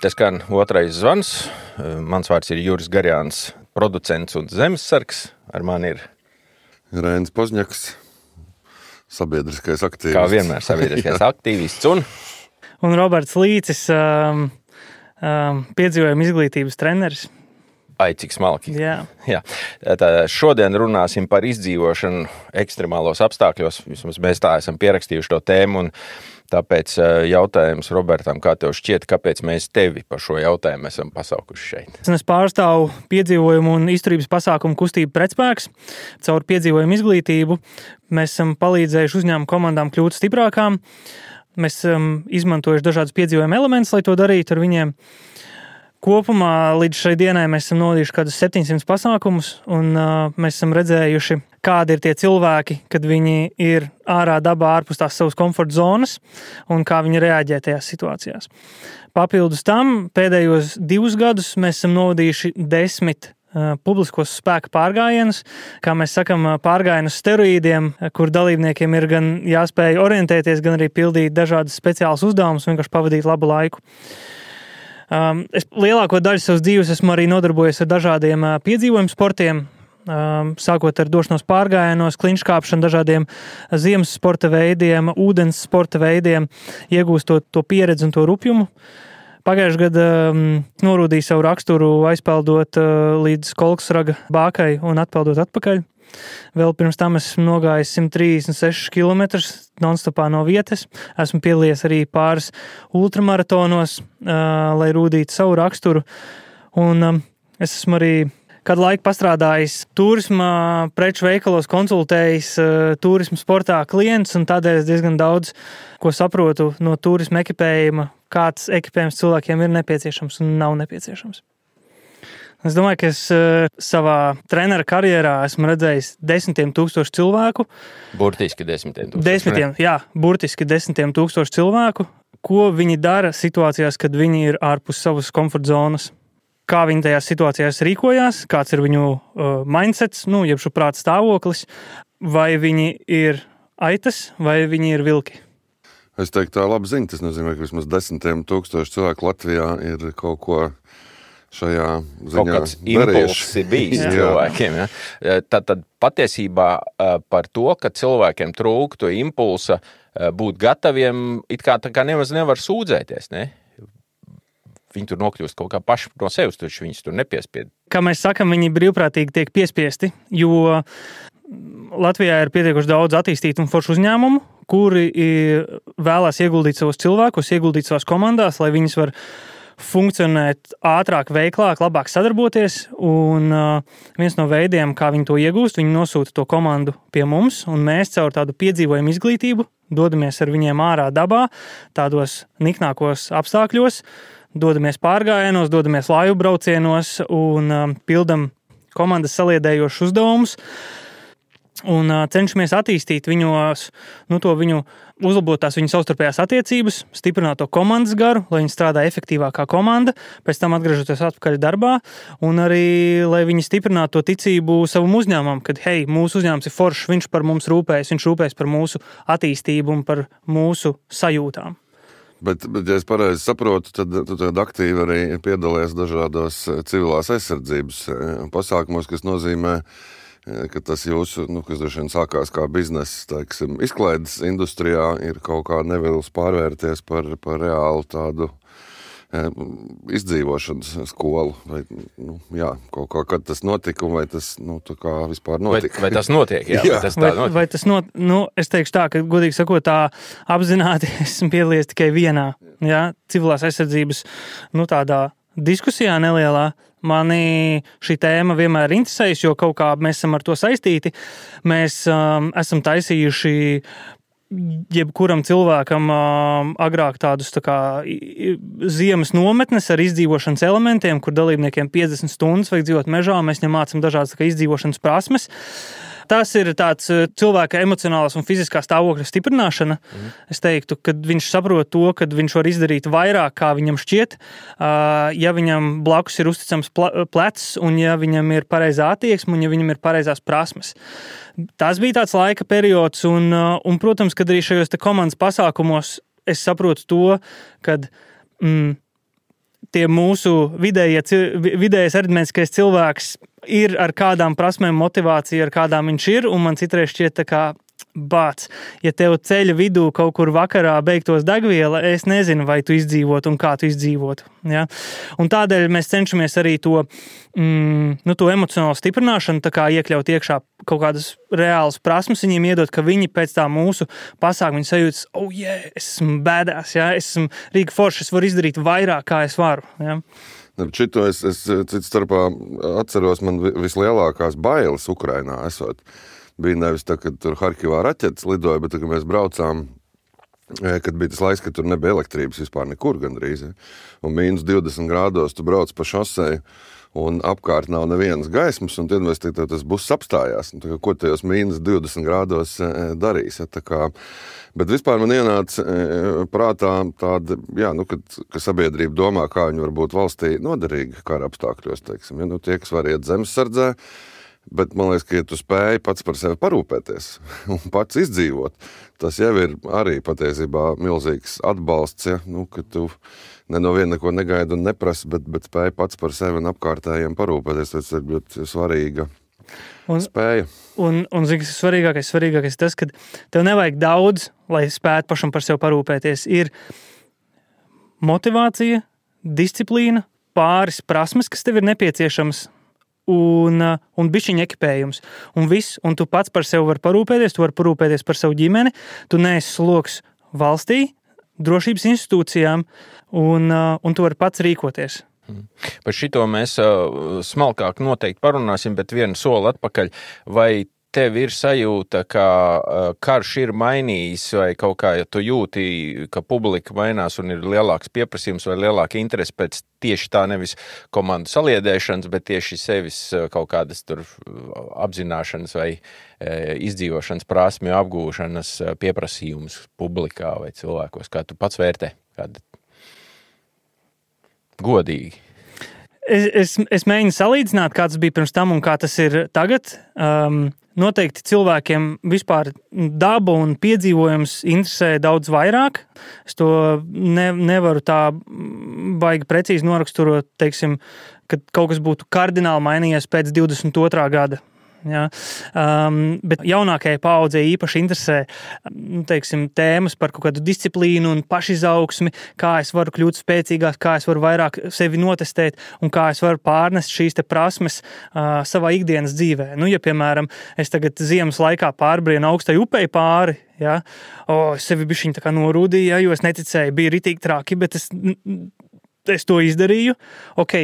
te skan otrais zvans. Mans vārds ir Juris Garjāns, producents un zemessargs. Ar mani ir Reinis Pozņaks, sabiedriskais aktīvists. Kā vienmēr sabiedriskais aktīvists un Roberts Līcis, piedzīvojuma izglītības treneris. Ai, cik smalki. Jā. Tā, šodien runāsim par izdzīvošanu ekstremālos apstākļos. Vismaz mēs tā esam pierakstījuši to tēmu, un tāpēc jautājums Robertam, kā tev šķiet, kāpēc mēs tevi par šo jautājumu esam pasaukuši šeit? Es pārstāvu piedzīvojumu un izturības pasākumu kustību Pretspēks. Caur piedzīvojumu izglītību mēs esam palīdzējuši uzņēmumu komandām kļūt stiprākām. Mēs esam izmantojuši dažādus piedzīvojumu elementus, lai to darītu ar viņiem. Kopumā līdz šai dienai mēs esam novadījuši kādus 700 pasākumus, un mēs esam redzējuši, kādi ir tie cilvēki, kad viņi ir ārā dabā, ārpus tās savas komforta zonas, un kā viņi reaģē tajās situācijās. Papildus tam pēdējos 2 gadus mēs esam novadījuši 10 publiskos spēka pārgājienus, kā mēs sakam, pārgājienus steroīdiem, kur dalībniekiem ir gan jāspēj orientēties, gan arī pildīt dažādas speciālas uzdevumus, vienkārši pavadīt labu laiku. Es lielāko daļu savas dzīves esmu arī nodarbojies ar dažādiem piedzīvojumu sportiem, sākot ar došanos pārgājienos, kliņškāpšanu, dažādiem ziemas sporta veidiem, ūdens sporta veidiem, iegūstot to pieredzi un to rupjumu. Pagājušajā gadā norūdīju savu raksturu, aizpeldot līdz Kolksraga bākai un atpeldot atpakaļ. Vēl pirms tam esmu nogājis 136 km nonstopā no vietas. Esmu piedalījies arī pāris ultramaratonos, lai rūdītu savu raksturu. Un es esmu arī kādu laiku pastrādājis turisma preču veikalos, konsultējis turisma sportā klientus, un tādēļ es diezgan daudz ko saprotu no turisma ekipējuma, kāds ekipējums cilvēkiem ir nepieciešams un nav nepieciešams. Es domāju, ka es savā trenera karjerā esmu redzējis 10 000 cilvēku. Burtiski 10 000. Burtiski 10 000 cilvēku. Ko viņi dara situācijās, kad viņi ir ārpus savas komforta zonas? Kā viņi tajās situācijās rīkojās? Kāds ir viņu mindsets, jeb šo prāta stāvoklis? Vai viņi ir aitas, vai viņi ir vilki? Es teiktu, tā labi zinu. Tas nozīmē, ka vismaz 10 000 cilvēku Latvijā ir kaut ko šajā ziņā kaut kāds impulss ir bijis cilvēkiem. Ja? Tad patiesībā par to, ka cilvēkiem trūktu impulsa būt gataviem, it kā nemaz nevar sūdzēties, ne? Viņi tur nokļūst kaut kā paši no sevis, taču viņus tur nepiespied. Kā mēs sakam, viņi brīvprātīgi tiek piespiesti, jo Latvijā ir pietiekuši daudz attīstītu un foršu uzņēmumu, kuri vēlās ieguldīt savus cilvēkus, ieguldīt savās komandās, lai viņas var funkcionēt ātrāk, veiklāk, labāk sadarboties, un viens no veidiem, kā viņi to iegūst, viņi nosūta to komandu pie mums, un mēs caur tādu piedzīvojumu izglītību dodamies ar viņiem ārā dabā, tādos niknākos apstākļos, dodamies pārgājienos, dodamies laivu braucienos un pildam komandas saliedējošus uzdevumus, un cenšamies attīstīt viņos, uzlabot tās viņu savstarpējās attiecības, stiprināt to komandas garu, lai viņi strādā efektīvākā komanda, pēc tam atgriežoties atpakaļ darbā, un arī, lai viņi stiprinātu to ticību savam uzņēmumam, kad, hei, mūsu uzņēmums ir foršs, viņš par mums rūpējas, viņš rūpējas par mūsu attīstību un par mūsu sajūtām. Bet ja es pareizi saprotu, tad aktīvi arī piedalījies dažādos civilās aizsardzības pasākumos, kas nozīmē, ka tas jūsu, kas droši vien sākās kā bizness, teiksim, izklaides industrijā, ir kaut kā nevilus pārvērties par reālu tādu izdzīvošanas skolu. Vai, kaut kā, kad tas notika, vai tas, tā kā vispār notika. Vai tas notiek, jā? Vai tas es teikšu tā, ka, godīgi sakot, tā apzināti esmu piedalījies tikai vienā, civilās aizsardzības, tādā diskusijā nelielā. Mani šī tēma vienmēr interesējas, jo kaut kā mēs esam ar to saistīti. Mēs esam taisījuši jebkuram cilvēkam agrāk tādus ziemas nometnes ar izdzīvošanas elementiem, kur dalībniekiem 50 stundas vajag dzīvot mežā, mēs viņam mācam dažādas izdzīvošanas prasmes. Tas ir tāds cilvēka emocionālās un fiziskā stāvokļa stiprināšana. Es teiktu, kad viņš saprot to, kad viņš var izdarīt vairāk, kā viņam šķiet, ja viņam blakus ir uzticams plecs, un ja viņam ir pareizā attieksme, un ja viņam ir pareizās prasmes. Tas bija tāds laika periods, un protams, kad arī šajos komandas pasākumos es saprotu to, kad tie mūsu vidējais aritmētiskais cilvēks ir ar kādām prasmēm, motivāciju, ar kādām viņš ir, un man citreiz šķiet tā kā bāc. Ja tev ceļa vidū kaut kur vakarā beigtos degviela, es nezinu, vai tu izdzīvotu un kā tu izdzīvotu. Ja? Un tādēļ mēs cenšamies arī to emocionālo stiprināšanu tā kā iekļaut iekšā kaut kādas reālas prasmes, viņiem iedot, ka viņi pēc tā mūsu pasākuma viņi sajūtas, es esmu bēdās, ja? Es esmu Rīga forši, es varu izdarīt vairāk, kā es varu. Ja? Šito es cits starpā atceros, man vislielākās bailes Ukrainā esot. Bija nevis tā, kad tur Harkivā raķetes lidoja, bet tā, kad mēs braucām, kad bija tas laiks, kad tur nebija elektrības vispār nekur gandrīz. Ja? Un mīnus 20 grādos tu brauc pa šoseju un apkārt nav nevienas gaismas, un tad mēs tas buss apstājās. Un, tā, ko tajos mīnus 20 grādos darīs? Ja? Tā kā, bet vispār man ienāca prātā tāda, ka sabiedrība domā, kā viņi var būt valstī noderīgi kara apstākļos, teiksim. Ja? Tie, kas var iet zemesardzē, bet man liekas, ka ja tu spēji pats par sevi parūpēties un pats izdzīvot, tas jau ir arī patiesībā milzīgs atbalsts, ja? Ka tu ne no viena neko negaidi un neprasi, bet spēji pats par sevi un apkārtējiem parūpēties. Tas ir ļoti svarīga spēja. Un zini, kas ir svarīgākais tas, ka tev nevajag daudz, lai spētu pašam par sevi parūpēties. Ir motivācija, disciplīna, pāris prasmes, kas tev ir nepieciešamas, un bišķiņa ekipējums. Un viss, un tu pats par sevi vari parūpēties, tu vari parūpēties par savu ģimeni, tu neesi sloks valstī, drošības institūcijām, un tu vari pats rīkoties. Par šito mēs smalkāk noteikti parunāsim, bet vienu soli atpakaļ. Vai tev ir sajūta, ka karš ir mainījis vai kaut kā, ja tu jūti, ka publika mainās un ir lielāks pieprasījums vai lielāka interese pēc tieši tā nevis komandu saliedēšanas, bet tieši sevis kaut kādas tur apzināšanas vai izdzīvošanas prasmju apgūšanas pieprasījumus publikā vai cilvēkos? Kā tu pats vērtē? Godīgi. Es mēģinu salīdzināt, kā tas bija pirms tam un kā tas ir tagad. Noteikti cilvēkiem vispār daba un piedzīvojums interesē daudz vairāk. Es to nevaru tā baigi precīzi noraksturot, teiksim, kad kaut kas būtu kardināli mainījies pēc 22. gada. Ja? Bet jaunākajai paaudzei īpaši interesē teiksim, tēmas par kaut kādu disciplīnu un pašizaugsmi, kā es varu kļūt spēcīgāk, kā es varu vairāk sevi notestēt un kā es varu pārnest šīs te prasmes savā ikdienas dzīvē. Ja, piemēram, es tagad ziemas laikā pārbrienu augstai upei pāri, ja? Es sevi bišķiņ tā kā norūdīju, ja? Jo es neticēju, bija ritīgi traki, bet es to izdarīju.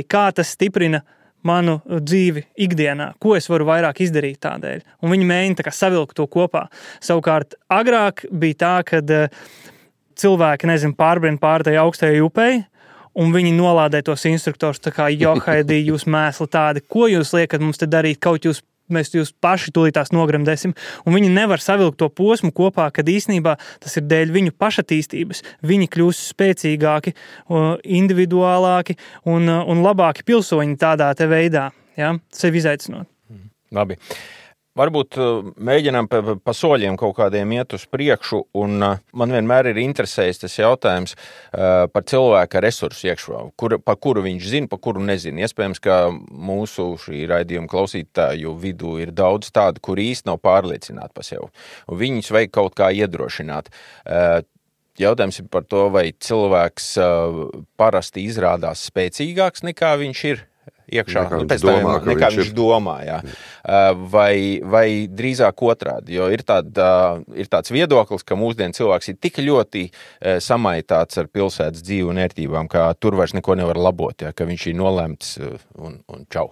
Kā tas stiprina manu dzīvi ikdienā, ko es varu vairāk izdarīt tādēļ. Un viņi mēģina tā kā savilkt to kopā. Savukārt, agrāk bija tā, kad cilvēki, pārbrien pāri tai augstajai upei, un viņi nolādē tos instruktors tā kā, Haidī, jūs mēsli tādi, ko jūs liekat mums te darīt, mēs jūs paši tūlītās nogremdēsim. Un viņi nevar savilkt to posmu kopā, kad īstenībā tas ir dēļ viņu pašattīstības. Viņi kļūst spēcīgāki, individuālāki un labāki pilsoņi tādā te veidā, ja? Sevi izaicinot. Labi. Varbūt mēģinām pa soļiem kaut kādiem iet uz priekšu, un man vienmēr ir interesējis tas jautājums par cilvēka resursu iekšā, par kuru viņš zina, par kuru nezina. Iespējams, ka mūsu šī raidījuma klausītāju vidū ir daudz tādu, kur īsti nav pārliecināti par sevi, un viņus vajag kaut kā iedrošināt. Jautājums ir par to, vai cilvēks parasti izrādās spēcīgāks nekā viņš ir iekšā, nekā viņš domā, jā. Vai drīzāk otrādi, jo ir tāds viedoklis, ka mūsdienu cilvēks ir tik ļoti samaitāts ar pilsētas dzīvi un ērtībām, ka tur vairs neko nevar labot, jā, ka viņš ir nolemts un čau.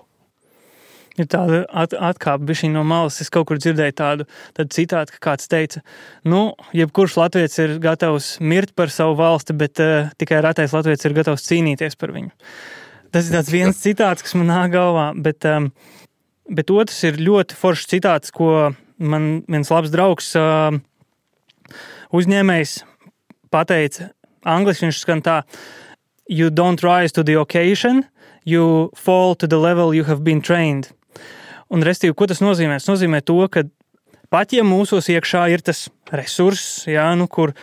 Ir tāda atkāpa bišķiņ no malas, es kaut kur dzirdēju tādu citātu, ka kāds teica, jebkurš latvietis ir gatavs mirt par savu valsti, bet tikai retais latvietis ir gatavs cīnīties par viņu. Tas ir tāds viens citāts, kas man nāk galvā, bet otrs ir ļoti foršs citāts, ko man viens labs draugs uzņēmējs pateica. Angliski viņš skan tā: You don't rise to the occasion, you fall to the level you have been trained. Un restīvi, ko tas nozīmē? Tas nozīmē to, ka pat ja mūsos iekšā ir tas resurss, kur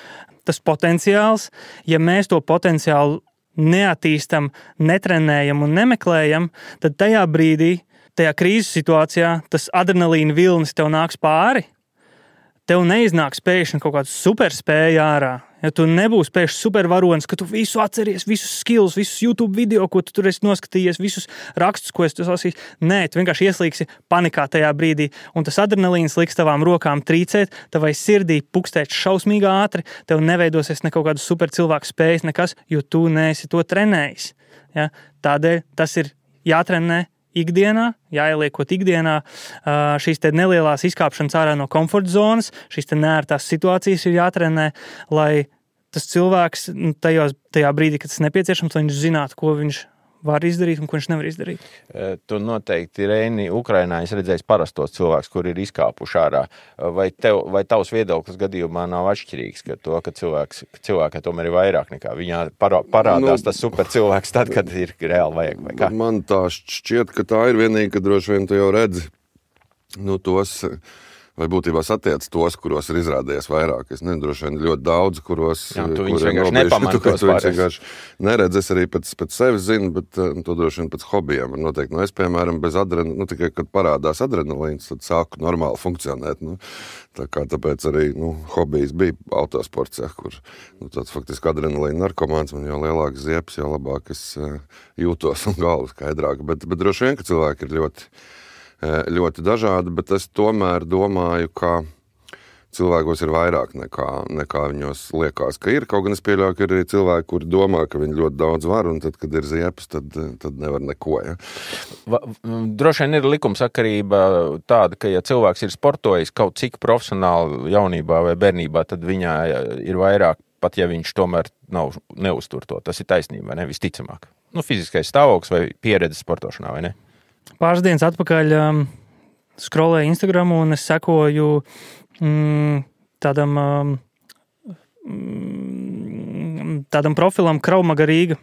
tas potenciāls, ja mēs to potenciālu neattīstam, netrenējam un nemeklējam, tad tajā brīdī, tajā krīzes situācijā, tas adrenalīna vilnis tev nāks pāri. Tev neiznāks pēkšņi kaut kāds superspēja ārā. Ja tu nebūsi pēkšņi supervaronis, ka tu visu atceries, visus skills, visus YouTube video, ko tu tur esi noskatījies, visus rakstus, ko tu lasīsi. Nē, tu vienkārši ieslīgsi panikā tajā brīdī, un tas adrenalīns liks tavām rokām trīcēt, tavai sirdī pukstēt šausmīgi ātri, tev neveidosies ne kaut kādu super cilvēku spējas, nekas, jo tu neesi to trenējis. Ja? Tādēļ tas ir jātrenē ikdienā, jāieliekot ikdienā, šīs te nelielās izkāpšanas ārā no komforta zonas, šīs te neērtās situācijas ir jātrenē, lai tas cilvēks tajā brīdī, kad tas nepieciešams, lai viņš zinātu, ko viņš var izdarīt un ko viņš nevar izdarīt. Tu noteikti, Reini, Ukrainā esi redzējis parastos cilvēkus, kuri ir izkāpuši ārā. Vai tavs viedoklis gadījumā nav atšķirīgs, ka cilvēka tomēr ir vairāk nekā viņā parādās tas super cilvēks tad, kad ir reāli vajag? Vai kā? Man tā šķiet, ka tā ir vienīgi, ka droši vien tu jau redzi tos, vai būtībā satiec tos, kuros ir izrādījies vairāk. Es nezinu, droši vien ļoti daudz, kuros... Jā, tu viņus vienkārši nepamani tos pārējais. Neredz, es arī pēc sevis zinu, bet to droši vien pēc hobijiem. Noteikti, es, piemēram, bez tikai, kad parādās adrenalīns, tad sāku normāli funkcionēt. Tāpēc arī hobijs bija autosports, kur tāds faktiski adrenalīna narkomāns, man jau lielāks ziepes, jo labāk es jūtos un galva skaidrāk. Bet droši vien, ka cilvēki ir ļoti dažādi, bet es tomēr domāju, ka cilvēkos ir vairāk nekā viņos liekas, ka ir. Kaut gan es pieļauju, ka ir arī cilvēki, kuri domā, ka viņi ļoti daudz var, un tad, kad ir ziepes, tad nevar neko. Ja? Droši vien ir likumsakarība tāda, ka ja cilvēks ir sportojis kaut cik profesionāli jaunībā vai bērnībā, tad viņā ir vairāk, pat ja viņš tomēr neuztur to. Tas ir taisnība, ne? Visticamāk. Fiziskais stāvoklis vai pieredze sportošanā, vai ne? Pāris dienas atpakaļ skrolēju Instagramu un es sekoju tādam profilam Krav Maga Rīga.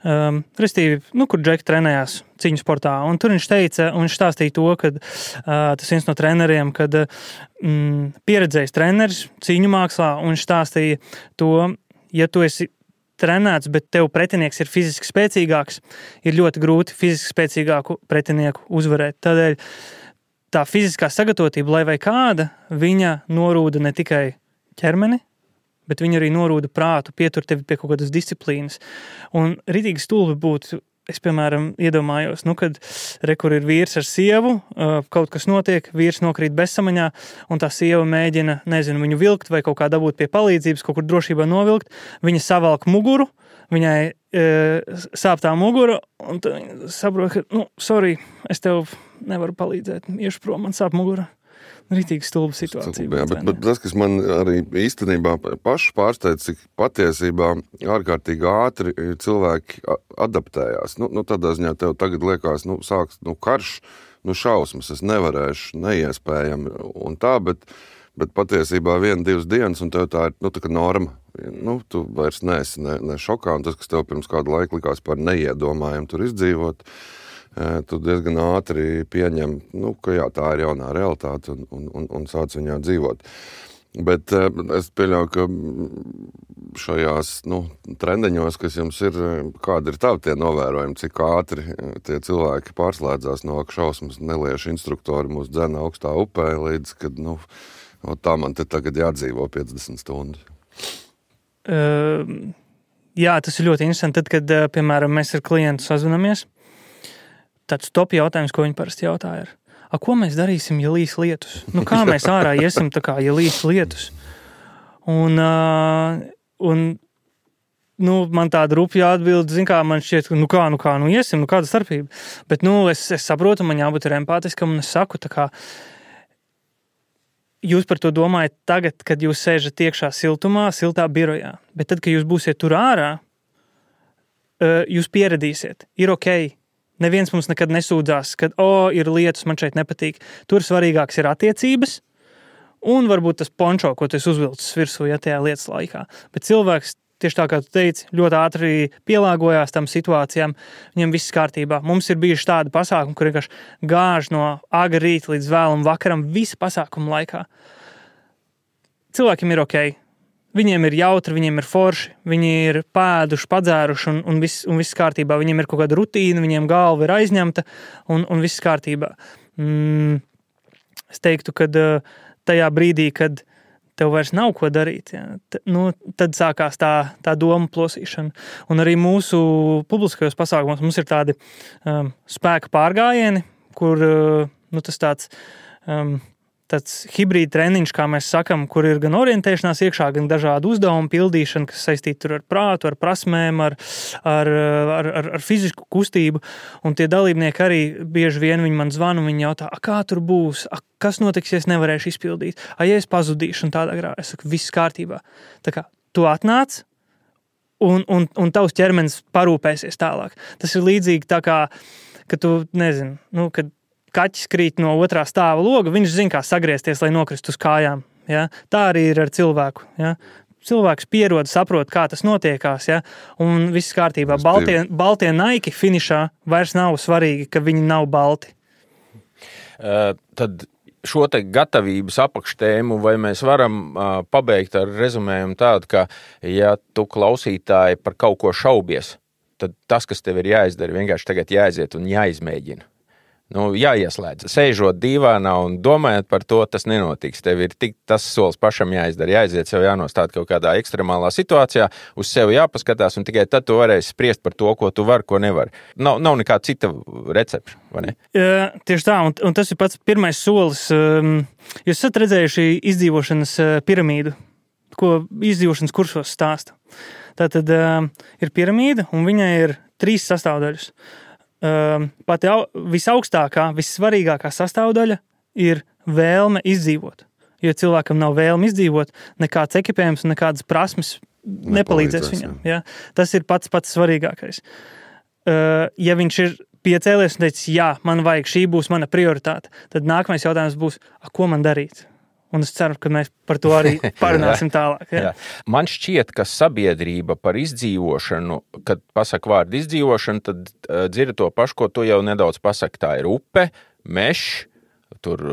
Restīvi, kur Džeki trenējās cīņu sportā. Un tur viņš teica, un viņš stāstīja to, ka tas viens no treneriem, kad pieredzējis treneris cīņu mākslā, un viņš stāstīja to, ja tu esi trenēts, bet tev pretinieks ir fiziski spēcīgāks, ir ļoti grūti fiziski spēcīgāku pretinieku uzvarēt. Tādēļ tā fiziskā sagatavotība, lai vai kāda, viņa norūda ne tikai ķermeni, bet viņa arī norūda prātu, pietur tevi pie kaut kādas disciplīnas. Un ritīgi stulbi būtu, es, piemēram, iedomājos, kad kur ir vīrs ar sievu, kaut kas notiek, vīrs nokrīt bezsamaņā, un tā sieva mēģina, viņu vilkt vai kaut kā dabūt pie palīdzības, kaut kur drošībā novilkt, viņa savalk muguru, viņai sāp tā mugura, un viņa saprot, ka, sorry, es tev nevaru palīdzēt, iešu prom, man sāp mugura. Rītīgi stulba situācija. Jā, bet tas, kas man arī īstenībā pašu pārsteidz, cik patiesībā ārkārtīgi ātri cilvēki adaptējās. Tādā ziņā tev tagad liekas, sāks karš, šausmas, es nevarēšu, neiespējami un tā, bet patiesībā 1-2 dienas, un tev tā ir, tā kā norma. Tu vairs neesi ne šokā, un tas, kas tev pirms kādu laiku likās par neiedomājumu tur izdzīvot, tu diezgan ātri pieņem, ka jā, tā ir jaunā realitāte un sāc viņā dzīvot. Bet es pieļauju, ka šajās trendeņos, kas jums ir, kādi ir tavi tie novērojumi, cik ātri tie cilvēki pārslēdzās no šausmas neliešu instruktori mūs dzena augstā upē, līdz, kad tā man te tagad jādzīvo 50 stundas. Jā, tas ir ļoti interesanti. Tad, kad, piemēram, mēs ar klientu sazvanamies, tāds top jautājums, ko viņi parasti jautā ir, ko mēs darīsim, ja līs lietus? Kā mēs ārā iesim, ja līs lietus? Un man tāda rupja atbilde, man šķiet, iesim, kāda starpība? Bet, es saprotu, man jābūt ir empātiskam, un es saku, jūs par to domājat tagad, kad jūs sēžat iekšā siltā birojā. Bet tad, kad jūs būsiet tur ārā, jūs pieredīsiet. Ir ok. Neviens mums nekad nesūdzās, ka, ir lietas, man šeit nepatīk. Tur svarīgāks ir attiecības un varbūt tas pončo, ko tu esi uzvilcis virsū, tajā lietas laikā. Bet cilvēks, tieši tā kā tu teici, ļoti ātri pielāgojās tam situācijām, viņam viss kārtībā. Mums ir bijuši tādi pasākumi, kur vienkārši gāž no aga rīta līdz vēlam vakaram visa pasākuma laikā. Cilvēkiem ir ok. Viņiem ir jautri, viņiem ir forši, viņi ir pēduši, padzēruši un viss kārtībā. Viņiem ir kaut kāda rutīna, viņiem galva ir aizņemta un viss kārtībā. Es teiktu, ka tajā brīdī, kad tev vairs nav ko darīt, tad sākās tā doma plosīšana. Un arī mūsu publiskajos pasākumos mums ir tādi spēka pārgājieni, kur tas tāds hibrīda treniņš, kā mēs sakam, kur ir gan orientēšanās iekšā, gan dažādu uzdevumu pildīšana, kas saistīta tur ar prātu, ar prasmēm, ar fizisku kustību. Un tie dalībnieki arī bieži vien viņi man zvana un viņi jautā, kā tur būs, kas notiks, ja es nevarēšu izpildīt, ja es pazudīšu un tādā garā. Es saku, viss kārtībā. Tā kā tu atnāc un tavs ķermenis parūpēsies tālāk. Tas ir līdzīgi tā kā, ka tu, nezinu, kad kaķis krīt no otrā stāva loga, viņš zina, kā sagriezties, lai nokristu uz kājām. Ja? Tā arī ir ar cilvēku. Ja? Cilvēks pierod, saprot, kā tas notiekās, ja? Un viss kārtībā. Baltie naiki finišā vairs nav svarīgi, ka viņi nav balti. Tad šo te gatavības apakštēmu, vai mēs varam pabeigt ar rezumējumu tādu, ka, ja tu klausītāji par kaut ko šaubies, tad tas, kas tev ir jāizdara, vienkārši tagad jāaiziet un jāizmēģina. Jāieslēdz. Sēžot dīvānā un domājot par to, tas nenotiks. Tev ir tik tas solis pašam jāizdara, jāaiziet, sev jānostāda kaut kādā ekstremālā situācijā, uz sevi jāpaskatās, un tikai tad tu varēsi spriest par to, ko tu vari, ko nevari. Nav nekā cita recepša, vai ne? Tieši tā, un tas ir pats pirmais solis. Jūs esat redzējuši izdzīvošanas piramīdu, ko izdzīvošanas kursos stāsta. Tātad ir piramīda, un viņai ir 3 sastāvdaļas. Pati visaugstākā, vissvarīgākā sastāvdaļa ir vēlme izdzīvot. Jo cilvēkam nav vēlme izdzīvot, nekāds ekipējums un nekādas prasmes nepalīdzēs viņam. Ja? Tas ir pats svarīgākais. Ja viņš ir piecēlies un teicis, jā, man vajag, šī būs mana prioritāte, tad nākamais jautājums būs, ko man darīt? Un es ceru, ka mēs par to arī parunāsim tālāk. Ja? Man šķiet, ka sabiedrība par izdzīvošanu, kad pasaka vārdu izdzīvošanu, tad dzird to pašu, ko tu jau nedaudz pasaki. Tā ir upe, mešs, tur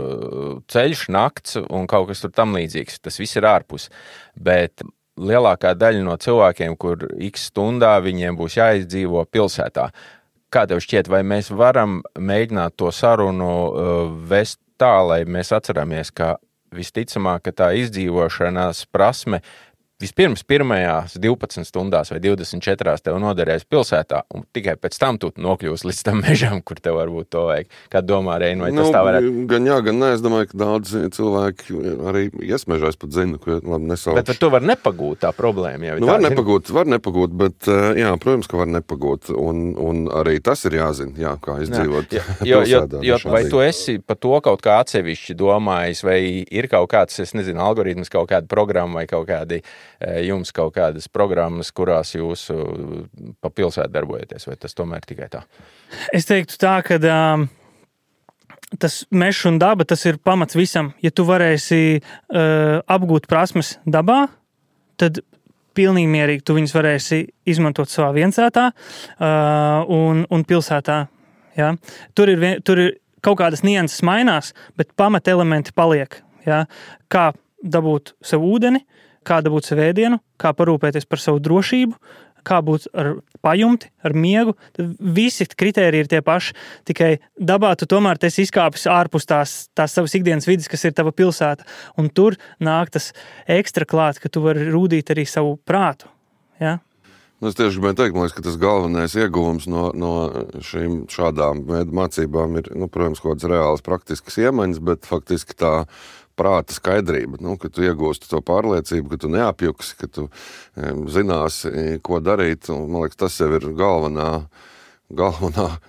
ceļš, nakts un kaut kas tur tam līdzīgs. Tas viss ir ārpus. Bet lielākā daļa no cilvēkiem, kur x stundā viņiem būs jāizdzīvo pilsētā. Kā tev šķiet, vai mēs varam mēģināt to sarunu vest tā, lai mēs atceramies, ka visticamāk, ka tā izdzīvošanās prasme vispirms pirmajās 12 stundās vai 24 tev noderēs pilsētā, un tikai pēc tam tu nokļūsi līdz tam mežam, kur tev varbūt to vajag. Kā domā, Reini, vai tas tā varētu? Gan jā, gan nē. Es domāju, ka daudz cilvēki arī iesmežā, es pat zinu, ka labi nesauc. Bet tu vari nepagūt tā problēma. Jau var nepagūt, bet jā, protams, ka var nepagūt, un arī tas ir jāzina, jā, kā izdzīvot pilsētā. Vai tu esi par to kaut kā atsevišķi domājis, vai ir kaut kāds, es nezinu, algoritms, kaut kāda programma vai kaut kādi jums kaut kādas programmas, kurās jūs pa pilsētu darbojaties, vai tas tomēr tikai tā? Es teiktu tā, ka tas mežs un daba, tas ir pamats visam. Ja tu varēsi apgūt prasmes dabā, tad pilnīgi mierīgi tu viņus varēsi izmantot savā viensētā un pilsētā. Ja? Tur ir kaut kādas nianses mainās, bet pamata elementi paliek. Ja? Kā dabūt sev ūdeni, kā dabūt sev ēdienu, kā parūpēties par savu drošību, kā būt ar pajumti, ar miegu. Tad visi kritēriji ir tie paši, tikai dabā tu tomēr esi izkāpis ārpus tās savas ikdienas vidas, kas ir tava pilsēta. Un tur nāk tas ekstra klāt, ka tu vari rūdīt arī savu prātu. Ja? Es tieši gribēju teikt, man liekas, ka tas galvenais ieguvums no šīm šādām mācībām ir, protams, kaut kādas reālas praktiskas iemaņas, bet faktiski tā prāta skaidrība, ka tu iegūsti to pārliecību, ka tu neapjuksi, ka tu zināsi, ko darīt. Un, man liekas, tas jau ir galvenā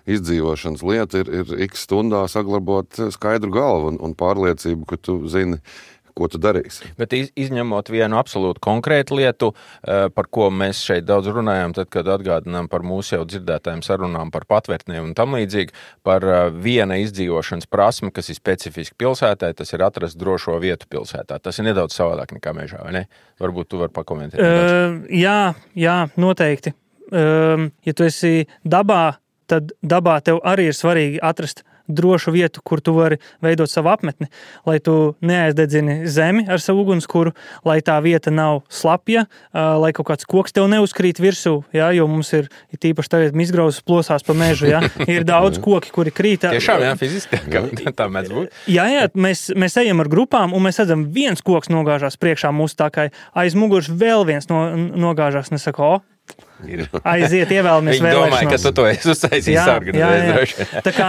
izdzīvošanas lieta, ir x stundā saglabāt skaidru galvu un pārliecību, ka tu zini, ko tu darīsi. Bet izņemot vienu absolūti konkrētu lietu, par ko mēs šeit daudz runājām, tad, kad atgādinām par mūsu jau dzirdētājiem sarunām par patvērtniem un tam līdzīgi, par viena izdzīvošanas prasme, kas ir specifiski pilsētai, tas ir atrast drošo vietu pilsētā. Tas ir nedaudz savādāk nekā mežā, vai ne? Varbūt tu vari pakomentēt. Jā, noteikti. Ja tu esi dabā, tad dabā tev arī ir svarīgi atrast drošu vietu, kur tu vari veidot savu apmetni, lai tu neaizdedzini zemi ar savu ugunskura, lai tā vieta nav slapja, lai kaut kāds koks tev neuzkrīt virsū, ja, jo mums ir tīpaši tagad izgrauzas plosās pa mežu, ja, ir daudz koki, kuri krīt. Tiešām, jā, fiziski, tā mēdz būt. Jā, mēs ejam ar grupām, un mēs redzam, viens koks nogāžās priekšā mūsu tā kā aiz muguras vēl viens nogāžās, un es saku, aiziet, ievēlamies vēlēšanos. Viņi domāja, ka tu to esi uztaisījis organizējis. Tā kā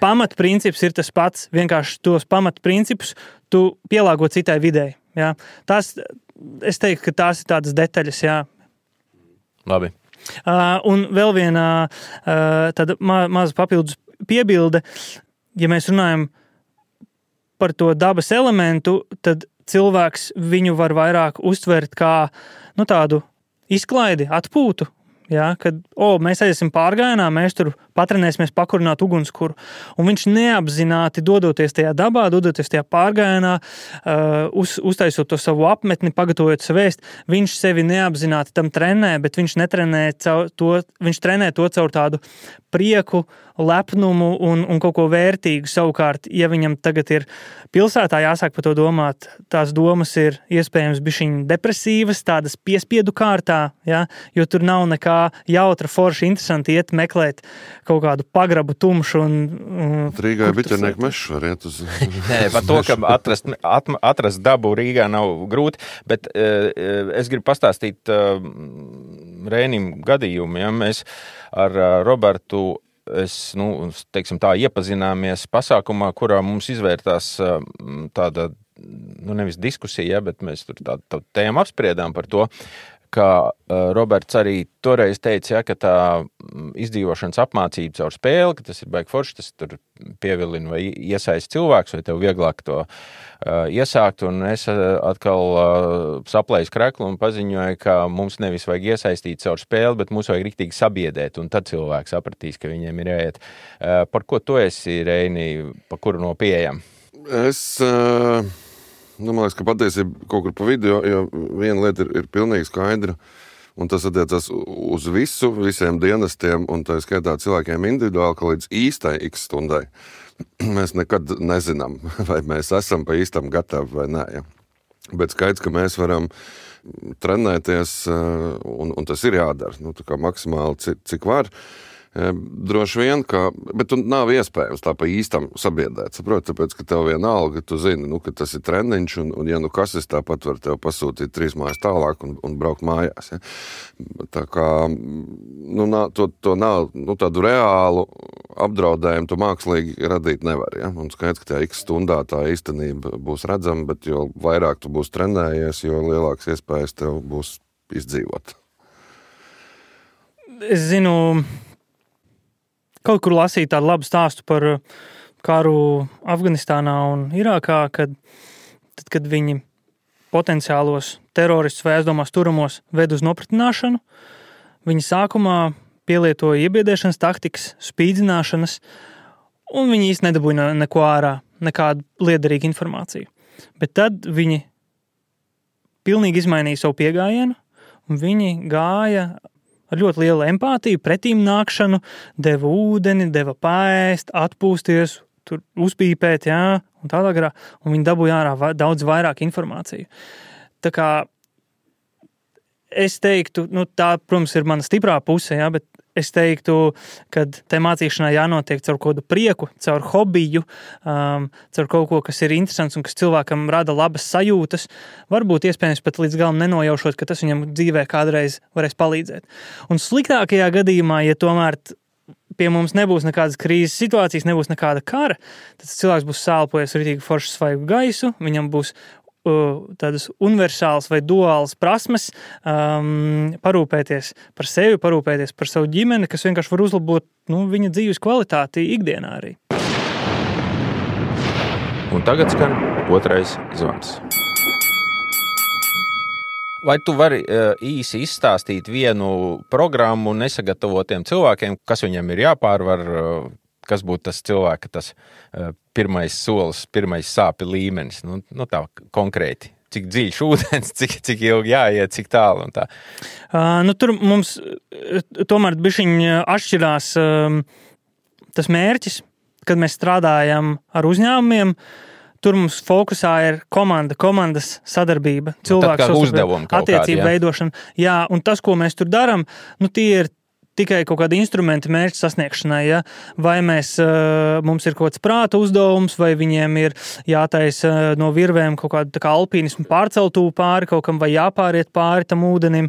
pamatprincips ir tas pats, vienkārši tos pamatprincipus tu pielāgo citai videi. Jā. Es teiktu, ka tās ir tādas detaļas, jā. Labi. Un vēl viena tāda maza papildus piebilde, ja mēs runājam par to dabas elementu, tad cilvēks viņu var vairāk uztvert kā tādu izklaidi, atpūtu, ja, kad mēs aiziesim pārgājienā, mēs tur patrenēsimies pakurināt ugunskuru. Un viņš neapzināti dodoties tajā dabā, dodoties tajā pārgājienā, uztaisot to savu apmetni, pagatavojot savu ēst, viņš sevi neapzināti tam trenē, bet viņš trenē to caur tādu prieku, lepnumu un kaut ko vērtīgu. Savukārt, ja viņam tagad ir pilsētā jāsāk par to domāt, tās domas ir iespējams bišķiņ depresīvas, tādas piespiedu kārtā, ja, jo tur nav nekā jautra, forša, interesanti iet meklēt kaut kādu pagrabu tumšu. Rīgā biķernieku mešs var iet uz... Nē, par to, ka atrast dabu Rīgā nav grūti, bet es gribu pastāstīt Rēnim gadījumu. Ja? Mēs ar Robertu teiksim tā, iepazināmies pasākumā, kurā mums izvērtās tāda, nevis diskusija, bet mēs tur tādu tēmu apspriedām par to, ka Roberts arī toreiz teica, ja, ka tā izdzīvošanas apmācība caur spēli, ka tas ir baigi forši, tas tur pievilina vai iesaist cilvēks, vai tev vieglāk to iesākt, un es atkal saplēju kreklu un paziņoju, ka mums nevis vajag iesaistīt caur spēli, bet mums vajag riktīgi sabiedēt, un tad cilvēks sapratīs, ka viņiem ir jāiet. Par ko tu esi, Reini, pa kuru no pieejam? Man liekas, ka patiesība kaut kur pa vidu, jo viena lieta ir pilnīgi skaidra, un tas attiecas uz visiem dienestiem, un tā skaitā cilvēkiem individuāli, ka līdz īstai x stundai mēs nekad nezinām, vai mēs esam pa īstam gatavi vai nē. Ja. Bet skaidrs, ka mēs varam trenēties, un tas ir jādara, tā kā maksimāli cik var. Droši vien, bet tu nav iespējams tā pa īstam sabiedēt, saprot, tāpēc, ka tev vienalga, tu zini, ka tas ir treniņš, un ja kas es tāpat var tev pasūtīt 3 mājas tālāk un braukt mājās, ja. Tā kā, to nav, tādu reālu apdraudējumu tu mākslīgi radīt nevar, ja, un skaidrs, ka tajā x stundā tā īstenība būs redzama, bet jo vairāk tu būs trenējies, jo lielāks iespējas tev būs izdzīvot. Es zinu, kaut kur lasīju tādu labu stāstu par karu Afganistānā un Irākā, kad viņi potenciālos teroristus vai aizdomās turamos ved uz nopratināšanu, viņi sākumā pielietoja iebiedēšanas taktikas, spīdzināšanas, un viņi īsti nedabūja neko ārā, nekādu liederīgu informāciju. Bet tad viņi pilnīgi izmainīja savu piegājienu, un viņi gāja ar ļoti lielu empātiju, pretīm nākšanu, deva ūdeni, deva paēst, atpūsties, tur uzpīpēt, jā, un tādā garā, un viņi dabūja ārā daudz vairāk informāciju. Tā kā es teiktu, tā, protams, ir mana stiprā puse, jā, bet es teiktu, ka te mācīšanā jānotiek caur kādu prieku, caur hobiju, caur kaut ko, kas ir interesants un kas cilvēkam rada labas sajūtas, varbūt iespējams pat līdz galam nenojaušot, ka tas viņam dzīvē kādreiz varēs palīdzēt. Un sliktākajā gadījumā, ja tomēr pie mums nebūs nekādas krīzes situācijas, nebūs nekāda kara, tad cilvēks būs sālpojies ritīgi foršu svaigu gaisu, viņam būs tādas universālas vai duālas prasmes parūpēties par sevi, parūpēties par savu ģimeni, kas vienkārši var uzlabot viņa dzīves kvalitāti ikdienā arī. Un tagad skan otrais zvans. Vai tu vari īsi izstāstīt vienu programmu nesagatavotiem cilvēkiem, kas viņam ir jāpārvar, kas būtu tas cilvēka, tas pirmais solis, pirmais sāpju līmenis, tā konkrēti. Cik dziļš ūdens, cik ilgi jāiet, cik tālu un tā. Tur mums tomēr bišķiņ atšķirās tas mērķis. kad mēs strādājam ar uzņēmumiem, tur mums fokusā ir komandas sadarbība, cilvēku attiecību veidošana. Jā, un tas, ko mēs tur darām, tie ir tikai kaut kādi instrumenti mērķu sasniegšanai. Ja? Vai mums ir kaut kāds prāta uzdevums, vai viņiem ir jātaisa no virvēm kaut kādu alpīnismu pārceltuvu pāri kaut kam, vai jāpāriet pāri tam ūdenim,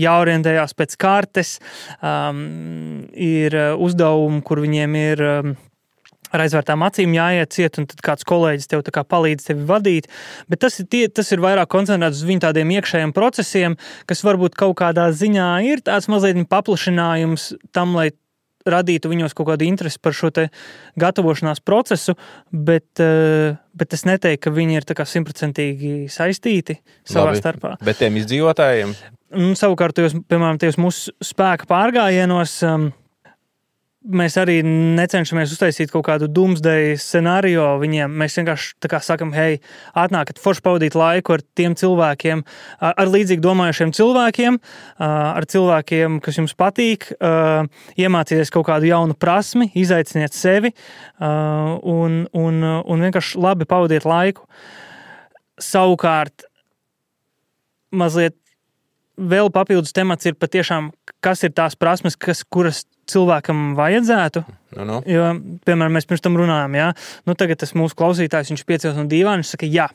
jāorientējās pēc kartes, ir uzdevumi, kur viņiem ir ar aizvērtām acīm jāiet ciet, un tad kāds kolēģis tev palīdz tevi vadīt. Bet tas ir vairāk koncentrēts uz viņu tādiem iekšējiem procesiem, kas varbūt kaut kādā ziņā ir tāds mazliet paplašinājums tam, lai radītu viņos kaut kādu interesi par šo te gatavošanās procesu, bet es neteiktu, ka viņi ir 100% saistīti savā starpā. Bet tiem izdzīvotājiem? Savukārt, piemēram, tajos mūsu spēka pārgājienos, mēs arī necenšamies uztaisīt kaut kādu doomsday scenārio viņiem. Mēs vienkārši sakam, hei, atnākat forši pavadīt laiku ar tiem cilvēkiem, ar līdzīgi domājušiem cilvēkiem, ar cilvēkiem, kas jums patīk, iemācīties kaut kādu jaunu prasmi, izaiciniet sevi un vienkārši labi pavadiet laiku. Savukārt, mazliet vēl papildus temats ir patiešām, kas ir tās prasmes, kuras cilvēkam vajadzētu. Jo, piemēram, mēs pirms tam runājam, jā. Tagad tas mūsu klausītājs, viņš piecels no dīvāna, viņš saka, jā,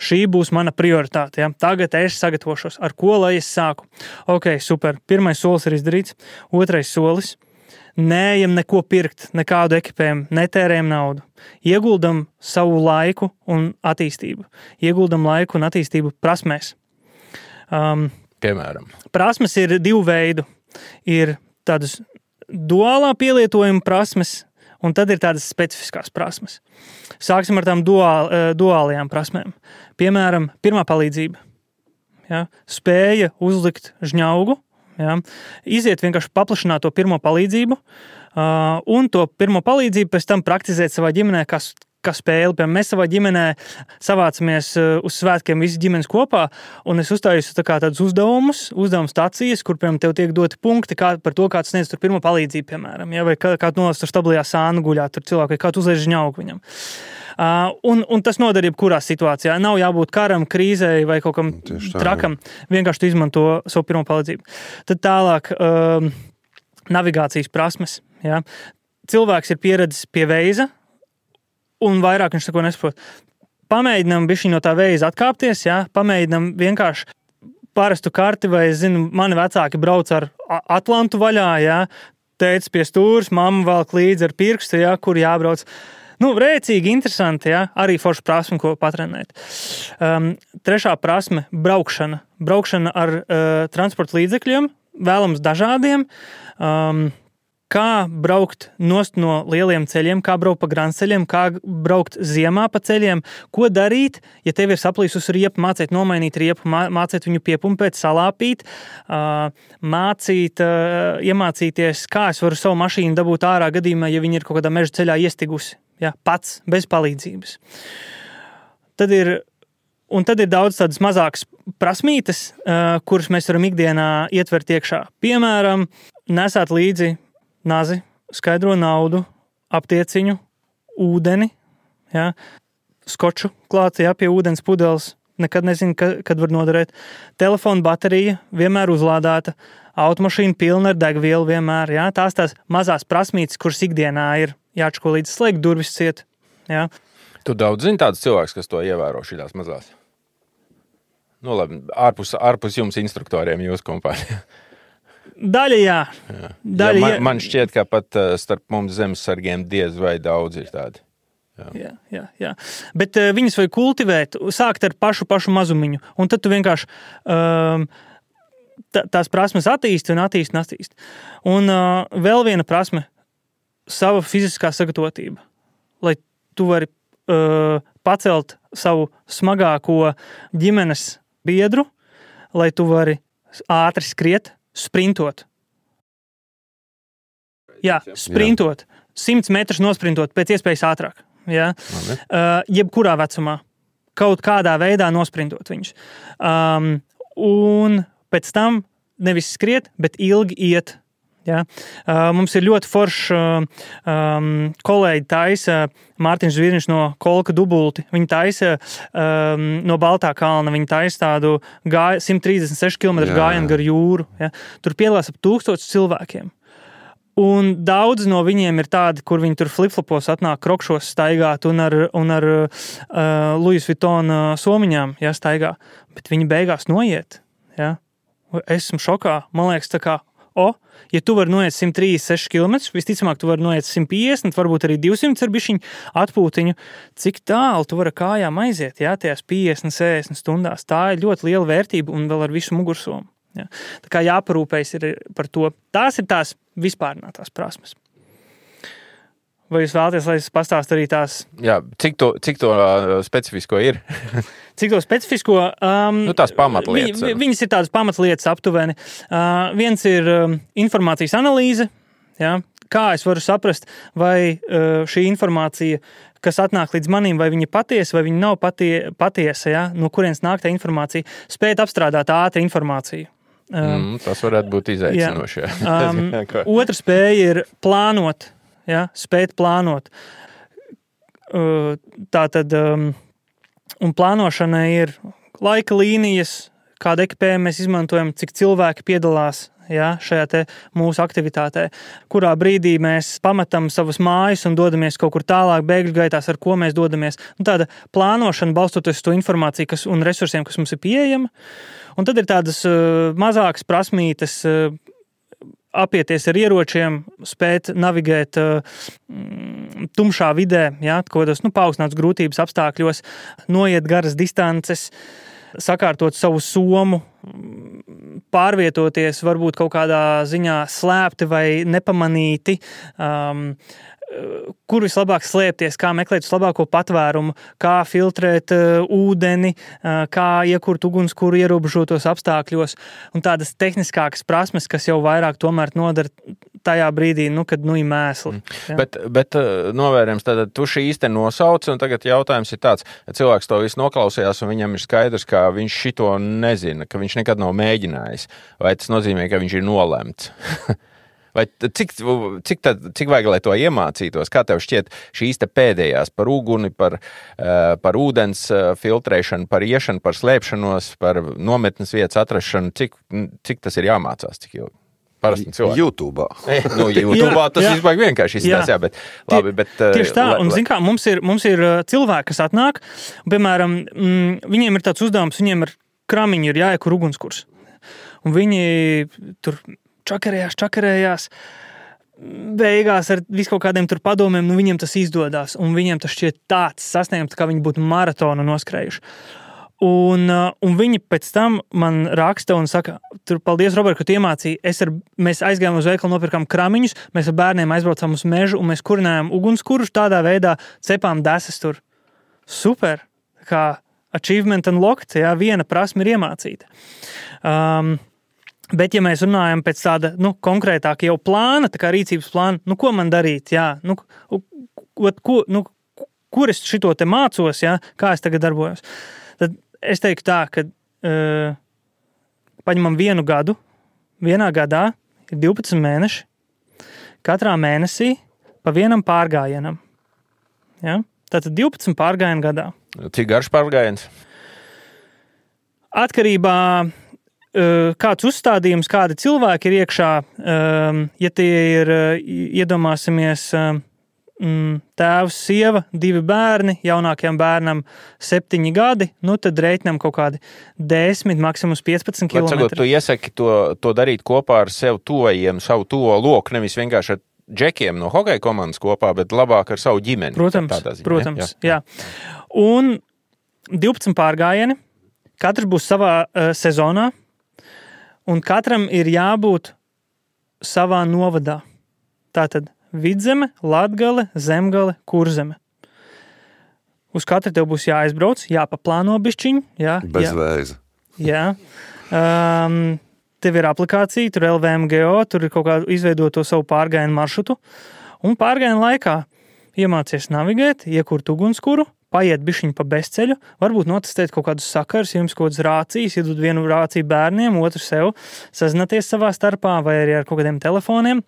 šī būs mana prioritāte, jā. Tagad es sagatavošos, ar ko lai es sāku. Ok, super, pirmais solis ir izdarīts, otrais solis, neejam neko pirkt, nekādu ekipējumu, netērējam naudu. Ieguldam savu laiku un attīstību. Ieguldam laiku un attīstību prasmēs. Piemēram. Prasmes ir divu veidu. Ir tādas duālā pielietojuma prasmes, un tad ir tādas specifiskās prasmes. Sāksim ar tām duālajām prasmēm. Piemēram, pirmā palīdzība. Ja? Spēja uzlikt žņaugu, ja? Iziet vienkārši paplašināt to pirmo palīdzību, un to pirmo palīdzību pēc tam praktizēt savā ģimenē, kā spēli. Piemēram, mēs savā ģimenē savācamies uz svētkiem visi ģimenes kopā, un es uzstāju tādus uzdevumu stācijas, kur, piemēram, tev tiek doti punkti par to, kā tu sniedz tur pirmo palīdzību, piemēram, ja? Vai kā tu nolaiž tur stabilajā sānu guļāt tur cilvēku, vai kā tu uzlaiž žņaugu viņam. Un tas noder jebkurā situācijā. Nav jābūt karam, krīzei vai kaut kam trakam. Vienkārši tu izmanto savu pirmo palīdzību. Tad tālāk navigācijas prasmes. Ja? Cilvēks ir pieredzis pie veiza, un vairāk viņš neko nesaprot. Pamēģinām bišķiņ no tā veiza atkāpties, ja? Pamēģinām vienkārši parastu karti, vai, mani vecāki brauc ar Atlantu vaļā, ja? Tētis pie stūras, mamma valk līdzi ar pirkstu, ja? Kur jābrauc. Rēcīgi, interesanti, ja? Arī forša prasme, ko patrenēt. Trešā prasme – braukšana. Braukšana ar transporta līdzekļiem, vēlams dažādiem. Kā braukt nost no lieliem ceļiem, kā braukt pa grandceļiem, kā braukt ziemā pa ceļiem, ko darīt, ja tev ir saplīsus riepa, mācīt nomainīt riepu, mācīt viņu piepumpēt, salāpīt, iemācīties, kā es varu savu mašīnu dabūt ārā gadījumā, ja viņi ir kaut kādā meža ceļā iestigusi, ja, pats, bez palīdzības. Tad ir daudz tādas mazākas prasmītes, kuras mēs varam ikdienā ietvert iekšā. Piemēram, nesāt līdzi nazi, skaidro naudu, aptieciņu, ūdeni, ja, skoču klāt, ja, pie ūdens pudeles, nekad nezinu, kad var noderēt. Telefona baterija vienmēr uzlādēta, automašīna pilna ar degvielu vienmēr, ja, tās mazās prasmītes, kuras ikdienā ir jāčko līdz slēgt durvis ciet, ja. Tu daudz zini tādus cilvēkus, kas to ievēro šīs mazās? Labi, ārpus jums instruktoriem jūsu kompānijā. Daļa, jā. Man šķiet, ka pat starp mums zemesargiem diez vai daudz ir tādi. Jā. Bet viņas vajag kultivēt, sākt ar pašu mazumiņu, un tad tu vienkārši tās prasmes attīsti. Un vēl viena prasme – sava fiziskā sagatavotība, lai tu vari pacelt savu smagāko ģimenes biedru, lai tu vari ātri skriet, sprintot. Jā, sprintot. 100 metrus nosprintot pēc iespējas ātrāk. Ja? Jebkurā vecumā. Kaut kādā veidā nosprintot viņus. Un pēc tam nevis skriet, bet ilgi iet. Ja? Mums ir ļoti foršs kolēģi taisa Mārtiņš Zvirņš no Kolka dubulti. Viņi taisa no Baltā kalna, viņi taisa tādu 136 km gājienu gar jūru. Ja? Tur piedalās ap 1000 cilvēkiem. Un daudz no viņiem ir tādi, kur viņi tur flip-flopos atnāk krokšos staigāt un ar Louis Vuitton somiņām staigā. Bet viņi beigās noiet. Ja? Es esmu šokā. Man liekas, tā kā ja tu vari noiet 136 km, visticamāk, tu vari noiet 150, varbūt arī 200 ar bišķiņu atpūtiņu. Cik tālu tu vari kājām aiziet, tajās 50-60 stundās? Tā ir ļoti liela vērtība un vēl ar visu mugursomu. Ja. Tā kā jāparūpējas ir par to. Tās ir tās vispārinātās prasmes. Vai jūs vēlaties, lai es pastāstu arī tās? Jā, cik to specifisko ir? Cik to specifisko? Tās pamatlietas. Viņas ir tādas pamatlietas aptuveni. Viens ir informācijas analīze. Ja? Kā es varu saprast, vai šī informācija, kas atnāk līdz manim, vai viņa patiesa, vai viņa nav patiesa, ja? No kurienes nāk tā informācija, spēt apstrādāt ātri informāciju. Tas varētu būt izaicinoši. Otra spēja ir plānot. Ja, spēt plānot. Tātad, un plānošana ir laika līnijas, kādu ekipējumu mēs izmantojam, cik cilvēki piedalās šajā te mūsu aktivitātē, kurā brīdī mēs pametam savas mājas un dodamies kaut kur tālāk bēgļu gaitās, ar ko mēs dodamies. Tāda plānošana balstoties uz to informāciju un resursiem, kas mums ir pieejama. Un tad ir tādas mazākas prasmītes, apieties ar ieročiem, spēt navigēt tumšā vidē, kādos paaugstināts grūtības apstākļos, noiet garas distances, sakārtot savu somu, pārvietoties varbūt kaut kādā ziņā slēpti vai nepamanīti, kur vislabāk slēpties, kā meklēt vislabāko patvērumu, kā filtrēt ūdeni, kā iekurt ugunskura ierobežotos apstākļos un tādas tehniskākas prasmes, kas jau vairāk tomēr nodara tajā brīdī, kad ir mēsli. Ja? Bet novērojams, tad tu šī īsti nosauc, un tagad jautājums ir tāds, ja cilvēks to visu noklausījās, un viņam ir skaidrs, ka viņš šito nezina, ka viņš nekad nav mēģinājis, vai tas nozīmē, ka viņš ir nolemts? Vai cik vajag, lai to iemācītos? Kā tev šķiet šīs te pēdējās par uguni, par ūdens filtrēšanu, par iešanu, par slēpšanos, par nometnes vietas atrašanu? Cik tas ir jāmācās? Cik ilgi? Parasti cilvēki. YouTube'ā. YouTube'ā tas vispār vienkārši izstās, bet labi. Tieši tā, un zin kā, mums ir cilvēki, kas atnāk, un, piemēram, viņiem ir tāds uzdevums, viņiem ir kramiņi, ir jāiekur ugunskurs. Un viņi tur čakarējās, beigās ar visu kaut kādiem tur padomiem, viņiem tas izdodās, un viņiem tas šķiet tāds sasniegums, kā viņi būtu maratonu noskrējuši. Un viņi pēc tam man raksta un saka, tur paldies, Robert, ka tu iemācīji, mēs aizgājām uz veikalu, nopirkām kramiņus, mēs ar bērniem aizbraucām uz mežu, un mēs kurinājām ugunskurus, tādā veidā cepām desas tur. Super! Kā achievement unlocked, viena prasme ir iemācīta. Bet, ja mēs runājam pēc tāda, konkrētāka jau plāna, tā kā rīcības plāna, ko man darīt, kur es šito te mācos, kā es tagad darbojos, tad es teiktu tā, ka paņemam vienu gadu, vienā gadā ir 12 mēneši, katrā mēnesī pa vienam pārgājienam. Ja? Tātad 12 pārgājienu gadā. Cik garš pārgājiens? Atkarībā kāds uzstādījums, kādi cilvēki ir iekšā, ja tie ir, iedomāsimies, tēvs, sieva, 2 bērni, jaunākajam bērnam 7 gadi, tad reiķinām kaut kādi 10, maksimums 15 kilometri. Tu iesaki to darīt kopā ar sev tojiem, savu to loku, nevis vienkārši ar džekiem no hokeja komandas kopā, bet labāk ar savu ģimeni. Protams, jā. Un 12 pārgājieni, katrs būs savā sezonā, un katram ir jābūt savā novadā. Tātad Vidzeme, Latgale, Zemgale, Kurzeme. Uz katru tev būs jāaizbrauc, jāpaplāno bišķiņu. Bez vēza. Jā. Tev ir aplikācija, tur LVMGO, tur ir kaut kā izveidoto savu pārgājienu maršrutu. Un pārgājienu laikā iemācies navigēt, iekurt ugunskuru, paiet bišķiņu pa bezceļu, varbūt notestēt kaut kādus sakarus, ja jums kaut kādas rācijas, iedod vienu rāciju bērniem, otru sev, sazināties savā starpā vai arī ar kaut kādiem telefoniem.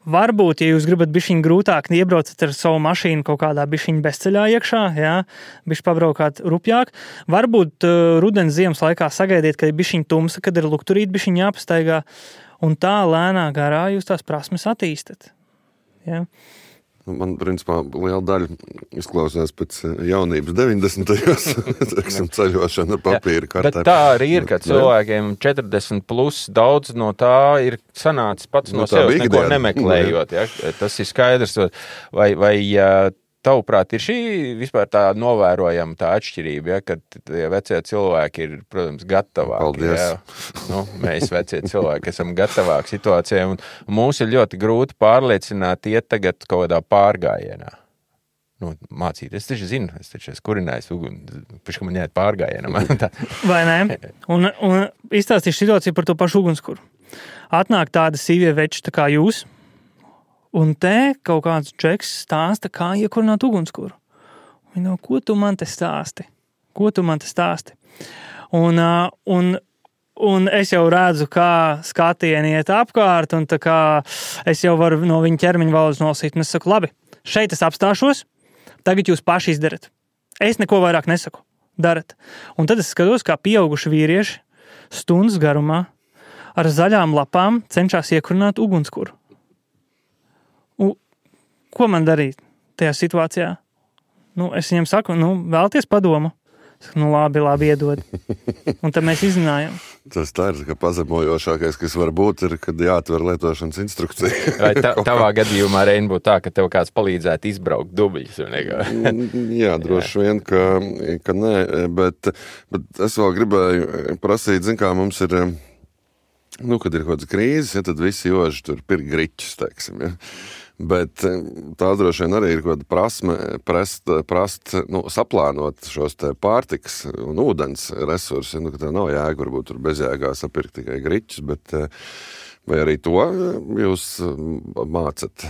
Varbūt, ja jūs gribat bišķiņu grūtāk, iebraucat ar savu mašīnu kaut kādā bišķiņu bezceļā iekšā, jā, bišķi pabraukāt rupjāk. Varbūt rudens ziemas laikā sagaidiet, kad ir bišķiņu tumsa, kad ir lukturīt bišķiņu jāpastaigā, un tā lēnā garā jūs tās prasmes attīstat. Jā. Man, principā, liela daļa izklausās pēc jaunības 90-tajos, teiksim, ceļošana ar papīra kartēm. Bet tā arī ir, ka cilvēkiem 40 plus daudz no tā ir sanācis pats no sevis, neko nemeklējot. Ja? Tas ir skaidrs. Vai tavuprāt, ir šī vispār tā novērojama tā atšķirība, ja? Kad vecie cilvēki ir, protams, gatavāki. Paldies. Ja? Nu, mēs vecie cilvēki esam gatavāki situācijai, un mūs ir ļoti grūti pārliecināt iet tagad kaut kādā pārgājienā. Nu, mācīt, es taču zinu, es taču esmu kurinājis uguni, pēc ka man jāiet pārgājienā. Vai ne? Un izstāstīšu situāciju par to pašu ugunskuru. Atnāk tāda sīvie veči tā kā jūs, un te kaut kāds džeks stāsta, kā iekurināt ugunskuru. Viņu, ko tu man te stāsti? Un es jau redzu, kā skatieni iet apkārt, un tā kā es jau varu no viņa ķermeņa valodas nolasīt. Un es saku, labi, šeit es apstāšos, tagad jūs paši izdarat. Es neko vairāk nesaku. Darat. Un tad es skatos, kā pieauguši vīrieši stundas garumā ar zaļām lapām cenšas iekurināt ugunskuru. Ko man darīt tajā situācijā? Nu, es viņam saku, vēlties padomu. Es saku, labi, iedod. Un tad mēs izzinājām. Tas tā ir, ka pazemojošākais, kas var būt, ir, kad jāatver lietošanas instrukcija. Vai tavā gadījumā, Rein, būtu tā, ka tev kāds palīdzētu izbraukt dubļus? Jā, droši vien, ka nē, bet es vēl gribēju prasīt, kā mums ir, kad ir kaut kāds krīzes, ja, tad visi joži tur pirk griķus, teiksim, ja. Bet tā droši vien arī ir kaut kāda prast saplānot šos te pārtikas un ūdens resursi, ka tā nav jēga, varbūt tur bezjēgā sapirkt tikai griķus, bet vai arī to jūs mācat?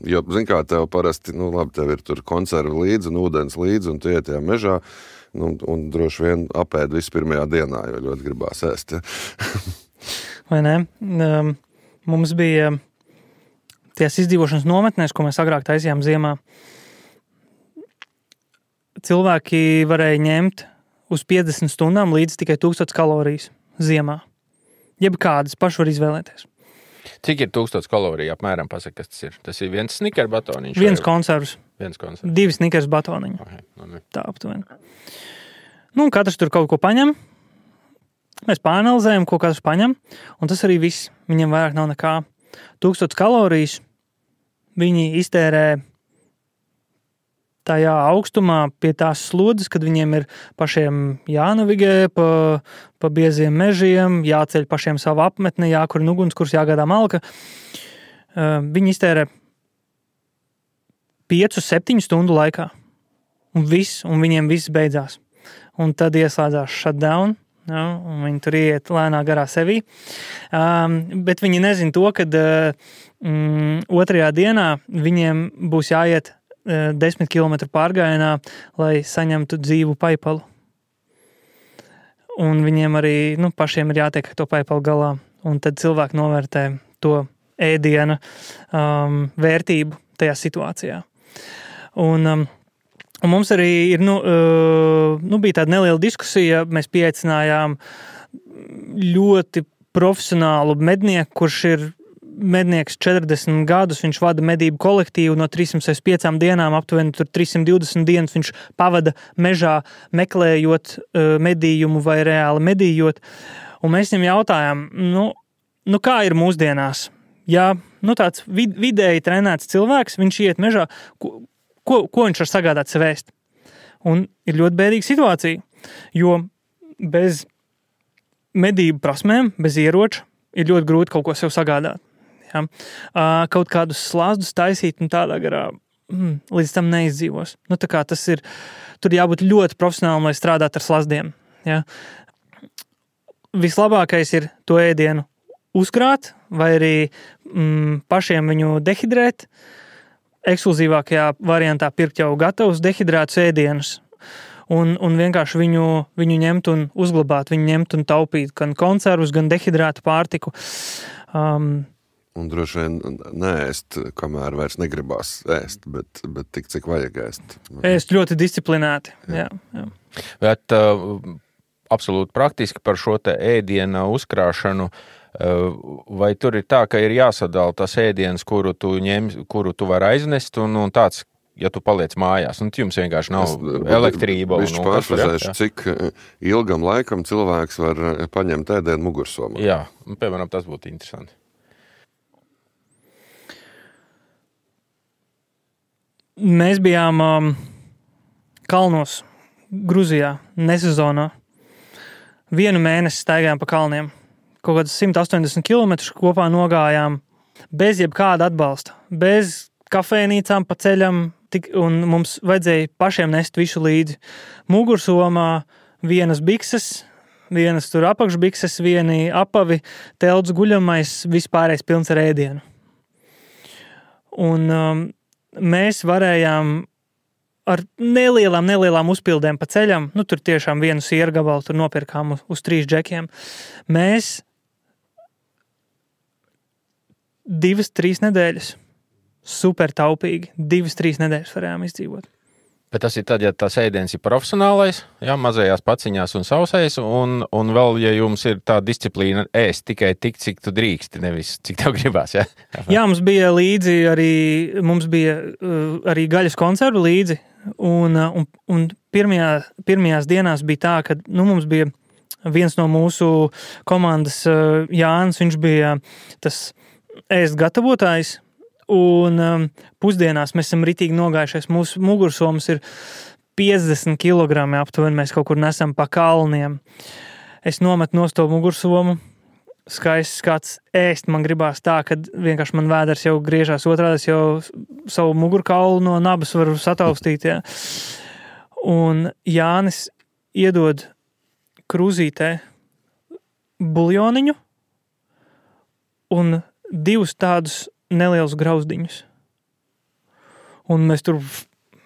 Jo, kā tev parasti, labi, tev ir tur konservi līdzi un ūdens līdzi, un tu iet tajā mežā, un droši vien apēd visu pirmajā dienā, jo ļoti gribās ēst. Ja? Vai ne? Mums bija tajās izdzīvošanas nometnēs, ko mēs agrāk taisījām ziemā, cilvēki varēja ņemt uz 50 stundām līdz tikai 1000 kalorijas ziemā. Jeb kādas paši var izvēlēties. Cik ir 1000 kaloriju apmēram, pasaka, kas tas ir? Tas ir viens snickers batoniņš? Viens konservs. 2 snickers batoniņi. Okay. Tā aptuveni. Katrs tur kaut ko paņem. Mēs pāranalizējam, ko katrs paņem, un tas arī viss. Viņam vairāk nav nekā 1000 kalorijas. Viņi iztērē tajā augstumā pie tās slodzes, kad viņiem ir pašiem jānavigē pa bieziem mežiem, jāceļ pašiem savu apmetni, jākurina ugunskurs, jāgādā malka. Viņi iztērē 5-7 stundu laikā. Un viņiem viss beidzās. Un tad ieslēdzās shutdown. Ja, un viņi tur iet lēnā garā sevī. Bet viņi nezin to, kad otrajā dienā viņiem būs jāiet 10 km pārgājienā, lai saņemtu dzīvu paipalu. Un viņiem arī pašiem ir jātiek ar to paipalu galā. Un tad cilvēki novērtē to ēdiena vērtību tajā situācijā. Un mums arī ir, bija tāda neliela diskusija, mēs pieaicinājām ļoti profesionālu mednieku, kurš ir mednieks 40 gadus, viņš vada medību kolektīvu no 365 dienām, aptuveni tur 320 dienas viņš pavada mežā, meklējot medījumu vai reāli medījot. Un mēs viņam jautājām, kā ir mūsdienās? Ja tāds vidēji trenēts cilvēks, viņš iet mežā, ko viņš var sagādāt sev ēst? Un ir ļoti bēdīga situācija, jo bez medību prasmēm, bez ieroča, ir ļoti grūti kaut ko sev sagādāt. Ja? Kaut kādus slāzdus taisīt un tādā garā līdz tam neizdzīvos. Tā kā tas ir, tur jābūt ļoti profesionālam, lai strādātu ar slazdiem. Ja? Vislabākais ir to ēdienu uzkrāt vai arī pašiem viņu dehidrēt. ekskluzīvākajā variantā pirkt jau gatavus dehidrētus ēdienus un vienkārši viņu ņemt un uzglabāt, viņu ņemt un taupīt gan konservus, gan dehidrētu pārtiku. Un droši vien neēst, kamēr vairs negribās ēst, bet tik, cik vajag ēst. Ēst ļoti disciplinēti, jā. Bet absolūti praktiski par šo te ēdiena uzkrāšanu, vai tur ir tā, ka ir jāsadala tas ēdiens, kuru tu vari aiznest, un tāds, ja tu paliec mājās, un jums vienkārši nav elektrība. Viņš pārfrazēšu, cik ilgam laikam cilvēks var paņemt ēdienu mugursomā. Jā, piemēram, tas būtu interesanti. Mēs bijām kalnos, Gruzijā, nesezonā. 1 mēnesi staigājām pa kalniem. Kaut kādas 180 km kopā nogājām bez jebkāda atbalsta. Bez kafejnīcām pa ceļam, un mums vajadzēja pašiem nest visu līdzi. Mugursomā 1 bikses, 1 tur apakšbikses, 1 apavi, telts guļamais, vispārējais pilns ar ēdienu. Un mēs varējām ar nelielām uzpildēm pa ceļam, tur tiešām 1 siera gabalu tur nopirkām uz 3 džekiem. Mēs 2-3 nedēļas super taupīgi, 2-3 nedēļas varējām izdzīvot. Bet tas ir tad, ja tas ēdiens ir profesionālais, jā, mazajās paciņās un sausais, un vēl, ja jums ir tā disciplīna ēst tikai tik, cik tu drīksti, nevis cik tev gribās, jā? Jā, mums bija līdzi arī gaļas konservu līdzi, un pirmajās dienās bija tā, ka mums bija viens no mūsu komandas Jānis, viņš bija tas ēst gatavotājs, un pusdienās mēs esam ritīgi nogājušies. Mūsu mugursomas ir 50 kilogrami aptuveni, mēs kaut kur nesam pa kalniem. Es nometu nost to mugursomu, skaists skats, ēst man gribās tā, kad vienkārši man vēders jau griežās otrādi, es jau savu mugurkaulu no nabas varu sataustīt, jā. Un Jānis iedod krūzītē buljoniņu un 2 tādus nelielus grauzdiņus. Un mēs tur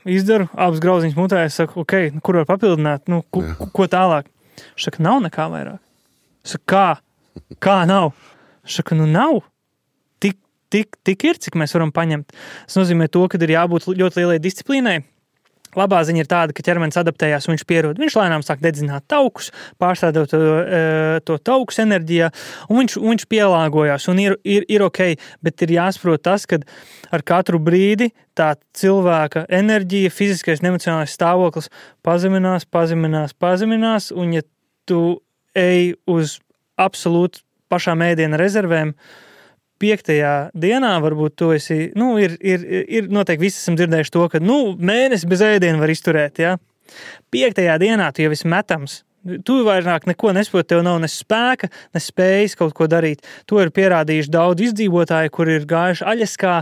izdaru, abas grauziņas mutē, es saku, ok, kur var papildināt, ko tālāk? Saka, nav nekā vairāk. Saka, kā nav? Saka, nav. Tik ir, cik mēs varam paņemt. Tas nozīmē to, ka ir jābūt ļoti lielai disciplīnai. Labā ziņa ir tāda, ka ķermenis adaptējās un viņš pierod. Viņš lēnām sāk dedzināt taukus, pārstrādāt to taukus enerģijā, un viņš pielāgojās un ir ok, bet ir jāsaprot tas, ka ar katru brīdi tā cilvēka enerģija, fiziskais un emocionālais stāvoklis pazeminās, un ja tu ej uz absolūti pašām ēdiena rezervēm, 5. dienā varbūt tu esi, ir noteikti visi esam dzirdējuši to, ka, mēnesi bez ēdiena var izturēt, jā. 5. dienā tu jau esi metams. Tu vairāk neko nespēj, tev nav ne spēka, ne spējas kaut ko darīt. To ir pierādījuši daudz izdzīvotāji, kur ir gājuši Aļaskā,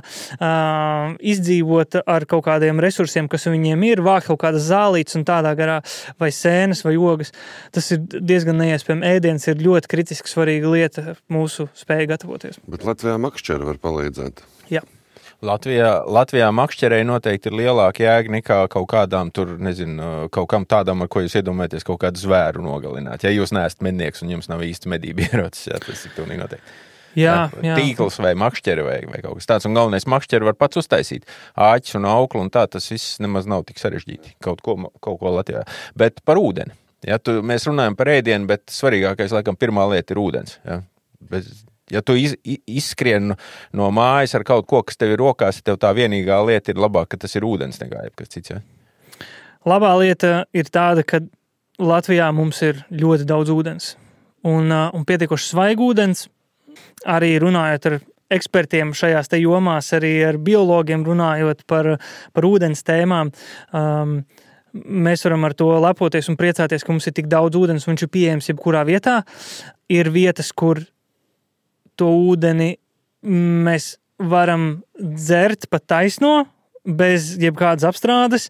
izdzīvot ar kaut kādiem resursiem, kas viņiem ir, vākt kaut kādas zālītes un tādā garā, vai sēnes, vai ogas. Tas ir diezgan neiespējami. Ēdiens ir ļoti kritiski svarīga lieta mūsu spēja gatavoties. Bet Latvijā makšķeri var palīdzēt. Jā. Latvijā makšķerei noteikti ir lielāka jēga nekā kaut kādām tur, kaut kam tādam, ar ko jūs iedomājaties kaut kādu zvēru nogalināt. Ja jūs neesat mednieks un jums nav īsti medību ierocis, jā, tas ir pilnīgi noteikti. Jā. Tīkls vai makšķeri vai kaut kas tāds. Un galvenais makšķeri var pats uztaisīt. Āķis un auklu un tā, tas viss nemaz nav tik sarežģīti. Kaut ko Latvijā. Bet par ūdeni. Ja, mēs runājam par ēdienu, bet svarīgākais, laikam, pirmā lieta ir ūdens. Ja. Ja tu izskrien no mājas ar kaut ko, kas tev ir rokās, tev tā vienīgā lieta ir labāk, ka tas ir ūdens nekā jebkas cits. Ja? Labā lieta ir tāda, ka Latvijā mums ir ļoti daudz ūdens un pietiekoši svaigu ūdens. Arī runājot ar ekspertiem šajās te jomās, arī ar biologiem runājot par ūdens tēmām, mēs varam ar to lepoties un priecāties, ka mums ir tik daudz ūdens, un viņš ir pieejams jebkurā vietā. Ir vietas, kur to ūdeni mēs varam dzert pat taisno, bez jebkādas apstrādes.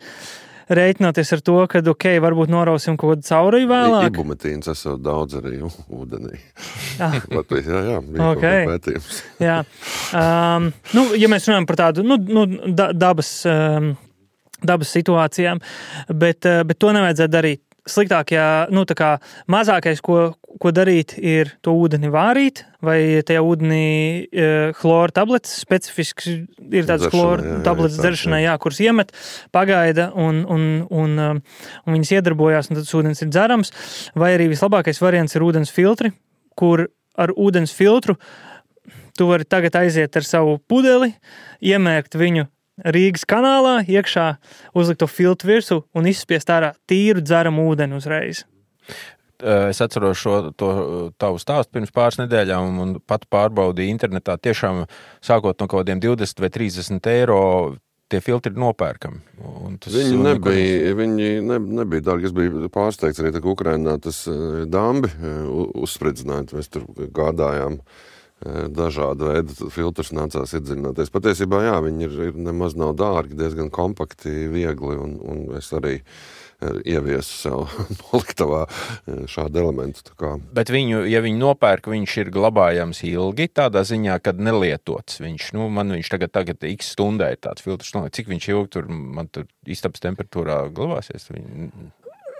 rēķināties ar to, ka, varbūt norausim kaut kādu cauriju vēlāk. Ibumetīns esot daudz arī ūdenī. Latvijas, jā, bija kaut kā pētījums. Jā. Ja mēs runājam par tādu, dabas situācijām, bet to nevajadzētu darīt. Sliktākajā, tā kā mazākais, ko darīt, ir to ūdeni vārīt, vai tajā ūdenī chlora tabletes, specifiski ir tādas chlora tabletes dzeršanai, kuras iemet, pagaida un viņas iedarbojās, un tad tas ūdens ir dzerams, vai arī vislabākais variants ir ūdens filtri, kur ar ūdens filtru tu vari tagad aiziet ar savu pudeli, iemērkt viņu Rīgas kanālā, iekšā uzlikt to filtru virsū un izspiest ārā tīru dzeramu ūdeni uzreiz. Es atceros to tavu stāstu pirms pāris nedēļām un pat pārbaudīju internetā. Tiešām sākot no kaut kādiem 20 vai 30 eiro tie filtri ir nopērkami. Viņi nebija dārgi. Es biju pārsteigts arī, ka Ukrainā tas dambi uzspridzināti. Mēs tur gādājām. Dažādu veidu filtrus nācās iedziļināties. Patiesībā, viņi ir nemaz nav dārgi, diezgan kompakti, viegli, un es arī ieviesu sev noliktavā šādu elementu. Bet ja viņu nopērk, viņš ir glabājams ilgi, tādā ziņā, kad nelietots. Man viņš tagad x stundē ir tāds filtrs, cik viņš ilgi tur, man tur istabas temperatūrā glabāsies?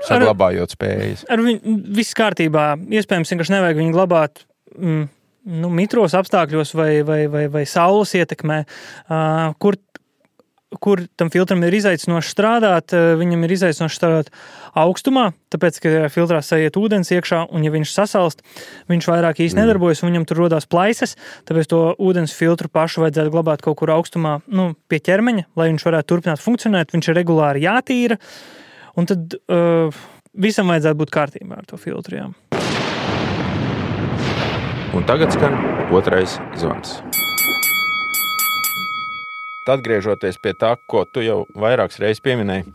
Saglabājot spējas. Ar viņu viss kārtībā. Iespējams, vienkārši nevajag viņu glabāt mitros apstākļos vai saules ietekmē, kur tam filtram ir izaicinoši strādāt, viņam ir izaicinoši strādāt augstumā, tāpēc, ka filtrā sajiet ūdens iekšā, un ja viņš sasalst, viņš vairāk īsti nedarbojas, un viņam tur rodās plaisas, tāpēc to ūdens filtru pašu vajadzētu glabāt kaut kur augstumā, pie ķermeņa, lai viņš varētu turpināt funkcionēt, viņš ir regulāri jātīra, un tad visam vajadzētu būt kārtībā ar to filtru, jā. Un tagad skan otrais zvans. Atgriežoties pie tā, ko tu jau vairākas reizes pieminēji,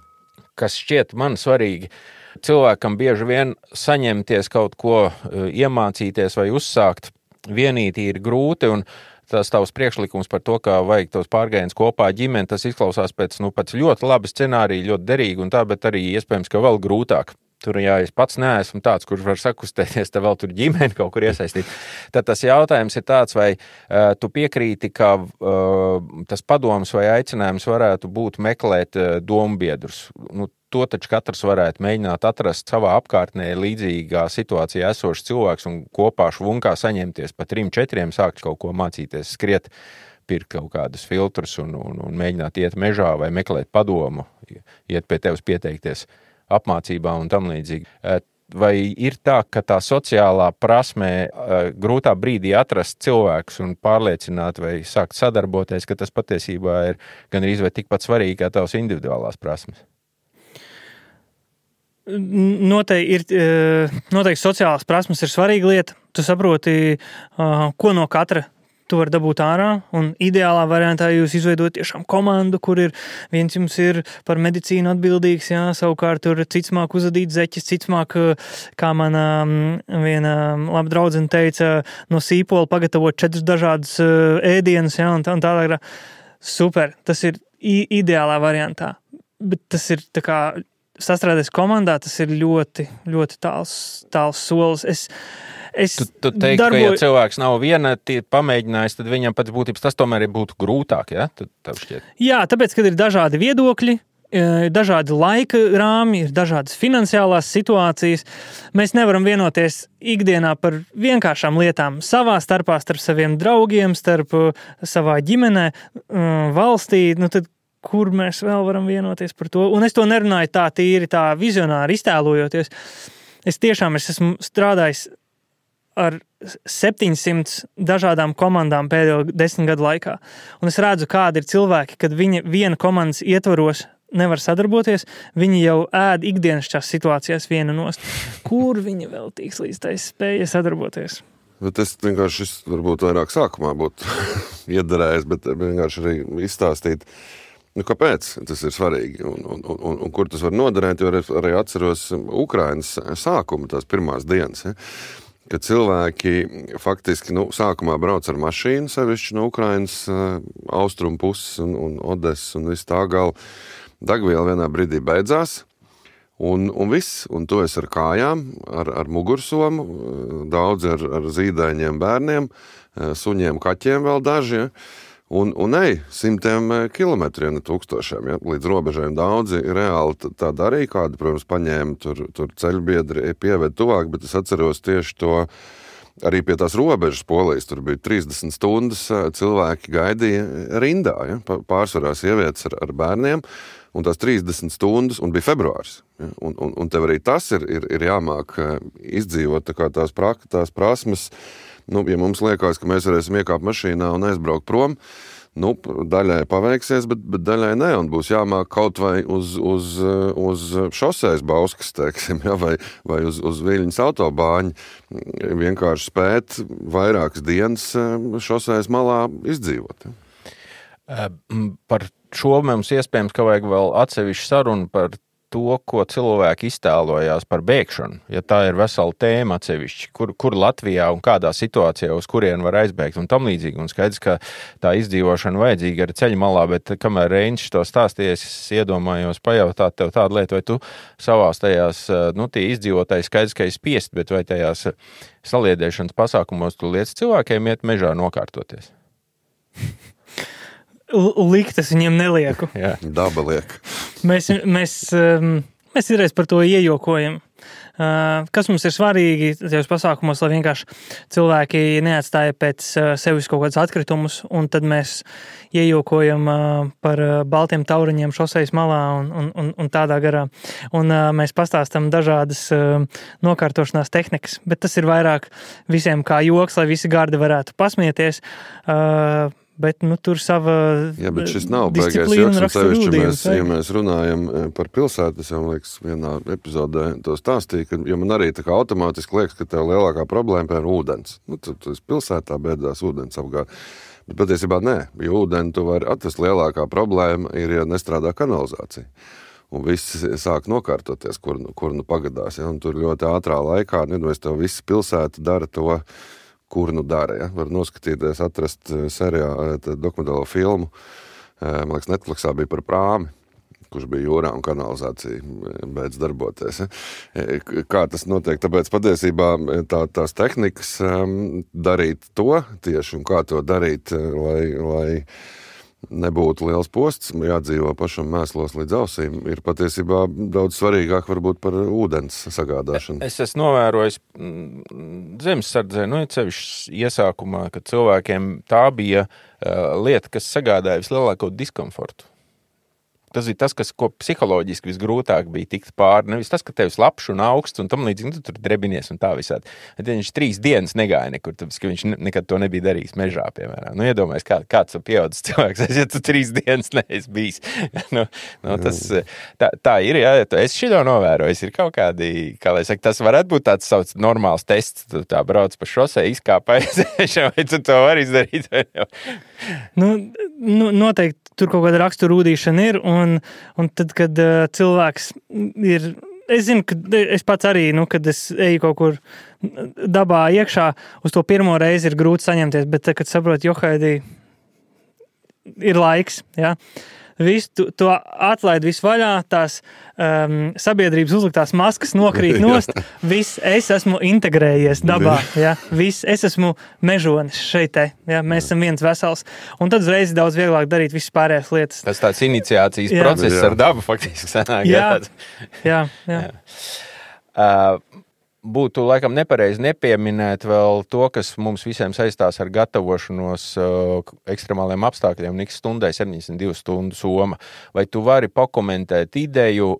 kas šķiet man svarīgi, cilvēkam bieži vien saņemties kaut ko, iemācīties vai uzsākt vienītī ir grūti, un tas tavs priekšlikums par to, ka vajag tos pārgājienus kopā ģimeni, tas izklausās pēc ļoti labi scenāriji, ļoti derīgi un tā, bet arī iespējams, ka vēl grūtāk. Tur, es pats neesmu tāds, kurš var sakustēties, te vēl tur ģimeni kaut kur iesaistīt. Tad tas jautājums ir tāds, vai tu piekrīti, ka tas padoms vai aicinājums varētu būt meklēt dombiedrus. To taču katrs varētu mēģināt atrast savā apkārtnē līdzīgā situācijā esošs cilvēks un kopā švunkā saņemties pa 3-4, sākt kaut ko mācīties, skriet, pirkt kaut kādus filtrus un mēģināt iet mežā vai meklēt padomu, iet pie tevis pieteikties apmācībā un tam līdzīgi. Vai ir tā, ka tā sociālā prasmē grūtā brīdī atrast cilvēkus un pārliecināt vai sākt sadarboties, ka tas patiesībā ir gan arī vai tikpat svarīgi kā tavas individuālās prasmes? Noteikti sociālās prasmes ir svarīga lieta. Tu saproti, ko no katra tu vari dabūt ārā, un ideālā variantā jūs izveidot tiešām komandu, kur viens jums ir par medicīnu atbildīgs, savukārt tur cits māk uzadīt zeķis, cits māk, kā mana viena laba draudzene teica, no sīpola pagatavot 4 dažādas ēdienas, un tādā super, tas ir ideālā variantā, bet tas ir tā kā sastrādāties komandā, tas ir ļoti, ļoti tāls solis. Tu teiktu, ka ja cilvēks nav viena pamēģinājis, tad viņam pēc būtības tas tomēr būtu grūtāk, ja? Tad šķiet. Jā, tāpēc, kad ir dažādi viedokļi, dažādi laika rāmi, ir dažādas finansiālās situācijas, mēs nevaram vienoties ikdienā par vienkāršām lietām savā starpā, starp saviem draugiem, starp savā ģimenē, valstī, tad kur mēs vēl varam vienoties par to? Un es to nerunāju tā tīri, tā vizionāri iztēlojoties. Es esmu strādājis ar 700 dažādām komandām pēdējo 10 gadu laikā. Un es redzu, kādi ir cilvēki, kad viņi viena komandas ietvaros nevar sadarboties, viņi jau ēd ikdienišķās situācijās viena nost. Kur viņi vēl tiks līdz tai spēja sadarboties? Bet es vienkārši varbūt vairāk sākumā būtu iederējis, bet vienkārši arī izstāstīt, kāpēc tas ir svarīgi un kur tas var noderēt, jo arī atceros Ukrainas sākumu, tās pirmās dienas, kad cilvēki faktiski sākumā brauc ar mašīnu, sevišķi no Ukrainas austrumu puses un Odesas un viss tā gala. degviela vienā brīdī beidzās, un viss, un to es ar kājām, ar mugursomu, daudz ar zīdaiņiem bērniem, suņiem, kaķiem vēl daži, ja? Un ej 100 kilometriem, ne 1000, ja? Līdz robežiem daudzi reāli tā darīja, kādi, protams, paņēma tur ceļbiedri, pieved tuvāk, bet es atceros tieši to arī pie tās robežas Polijas, tur bija 30 stundas cilvēki gaidīja rindā, ja? Pārsvarā sievietes ar bērniem, un tās 30 stundas, un bija februārs. Ja? Un tev arī tas ir jāmāk izdzīvot tā kā tās prasmes. Ja mums liekas, ka mēs varēsim iekāpt mašīnā un aizbraukt prom, daļai paveiksies, bet daļai ne, un būs jāmāk kaut vai uz šosejas Bauskas, teiksim, ja? vai uz Viļņas autobāņu, vienkārši spēt vairākas dienas šosejas malā izdzīvot. Ja? Par šo mums iespējams, ka vajag vēl atsevišķu sarunu par to, ko cilvēki iztēlojās par bēgšanu. Ja tā ir vesela tēma atsevišķi, kur Latvijā un kādā situācijā, uz kurien var aizbēgt un tam līdzīgi. Un skaidrs, ka tā izdzīvošana vajadzīga arī ceļa malā, bet kamēr Reinis to stāstījies, es iedomājos pajautāt tev tādu lietu, vai tu savās tajās, tie izdzīvotāji skaidrs, ka ir spiest, bet vai tajās saliedēšanas pasākumos tu liec cilvēkiem iet mežā nokārtoties? Liktas viņiem nelieku. Jā. Daba liek. Mēs reiz par to iejokojam. Kas mums ir svarīgi tajos pasākumos, lai vienkārši cilvēki neatstāja pēc sevis kaut kādus atkritumus, un tad mēs iejokojam par baltiem tauriņiem šosejas malā un tādā garā. Un mēs pastāstam dažādas nokārtošanās tehnikas, bet tas ir vairāk visiem kā joks, lai visi gardi varētu pasmieties. Bet tur sava bet šis nav baigais joks, un sevišķi mēs runājam par pilsētu, es jau, liekas, vienā epizodē to stāstīju, jo man arī tā kā automātiski liekas, ka tev lielākā problēma ir ūdens. Tu esi pilsētā, bēdās ūdens apgād. Bet patiesībā nē, jo ūdeni tu vari atvest, lielākā problēma ir, ja nestrādā kanalizācija. Un viss sāk nokārtoties, kur pagadās. Ja? Un tur ļoti ātrā laikā, tev viss pilsēta dara to, kur dara. Ja? Var noskatīties, atrast dokumentālo filmu. Man liekas, Netflixā bija par prāmi, kurš bija jūrā un kanalizācija beidz darboties. Ja? Kā tas notiek? Tāpēc patiesībā tās tehnikas darīt to tieši un kā to darīt, lai nebūtu liels posts, jādzīvo pašam mēslos līdz ausīm, ir patiesībā daudz svarīgāk varbūt par ūdens sagādāšanu. Es esmu novērojis zemesardzē, cevišķi iesākumā, ka cilvēkiem tā bija lieta, kas sagādāja vislielāko diskomfortu. Tas ir tas, ko psiholoģiski visgrūtāk bija tikt pāri. Nevis tas, ka tev slapš un augsts un tam līdzīgi, tu tur drebinies un tā visādi. Bet viņš 3 dienas negāja nekur, tāpēc, ka viņš nekad to nebija darījis mežā, piemēram. Iedomājies, kāds pieaudzis cilvēks, ja tu 3 dienas neesi bijis. Tas, tā ir, jā, es šito novēroju. Ir kaut kādi, kā lai saka, tas varētu būt tāds savs normāls tests. Tu tā brauc pa šosei, izkāpa aizēšana, vai tu to vari izdarīt vai ne? Noteikti tur kaut kāda rakstura rūdīšana ir, un tad, kad cilvēks ir, es zinu, ka es pats arī, kad es eju kaut kur dabā iekšā, uz to pirmo reizi ir grūti saņemties, bet tad, kad saprot, Johaidī, ir laiks, ja? Visu, tu atlaid visu vaļā, tās sabiedrības uzliktās maskas nokrīt nost, viss, es esmu integrējies dabā, ja? Viss, es esmu mežonis šeit, ja? Mēs esam viens vesels, un tad uzreiz daudz vieglāk darīt visas pārējās lietas. Tas tāds iniciācijas process ar dabu faktiski sanāk. Jā. Būtu laikam nepareizi nepieminēt vēl to, kas mums visiem saistās ar gatavošanos ekstremāliem apstākļiem un X stundai 72 stundu soma. Vai tu vari pakomentēt ideju,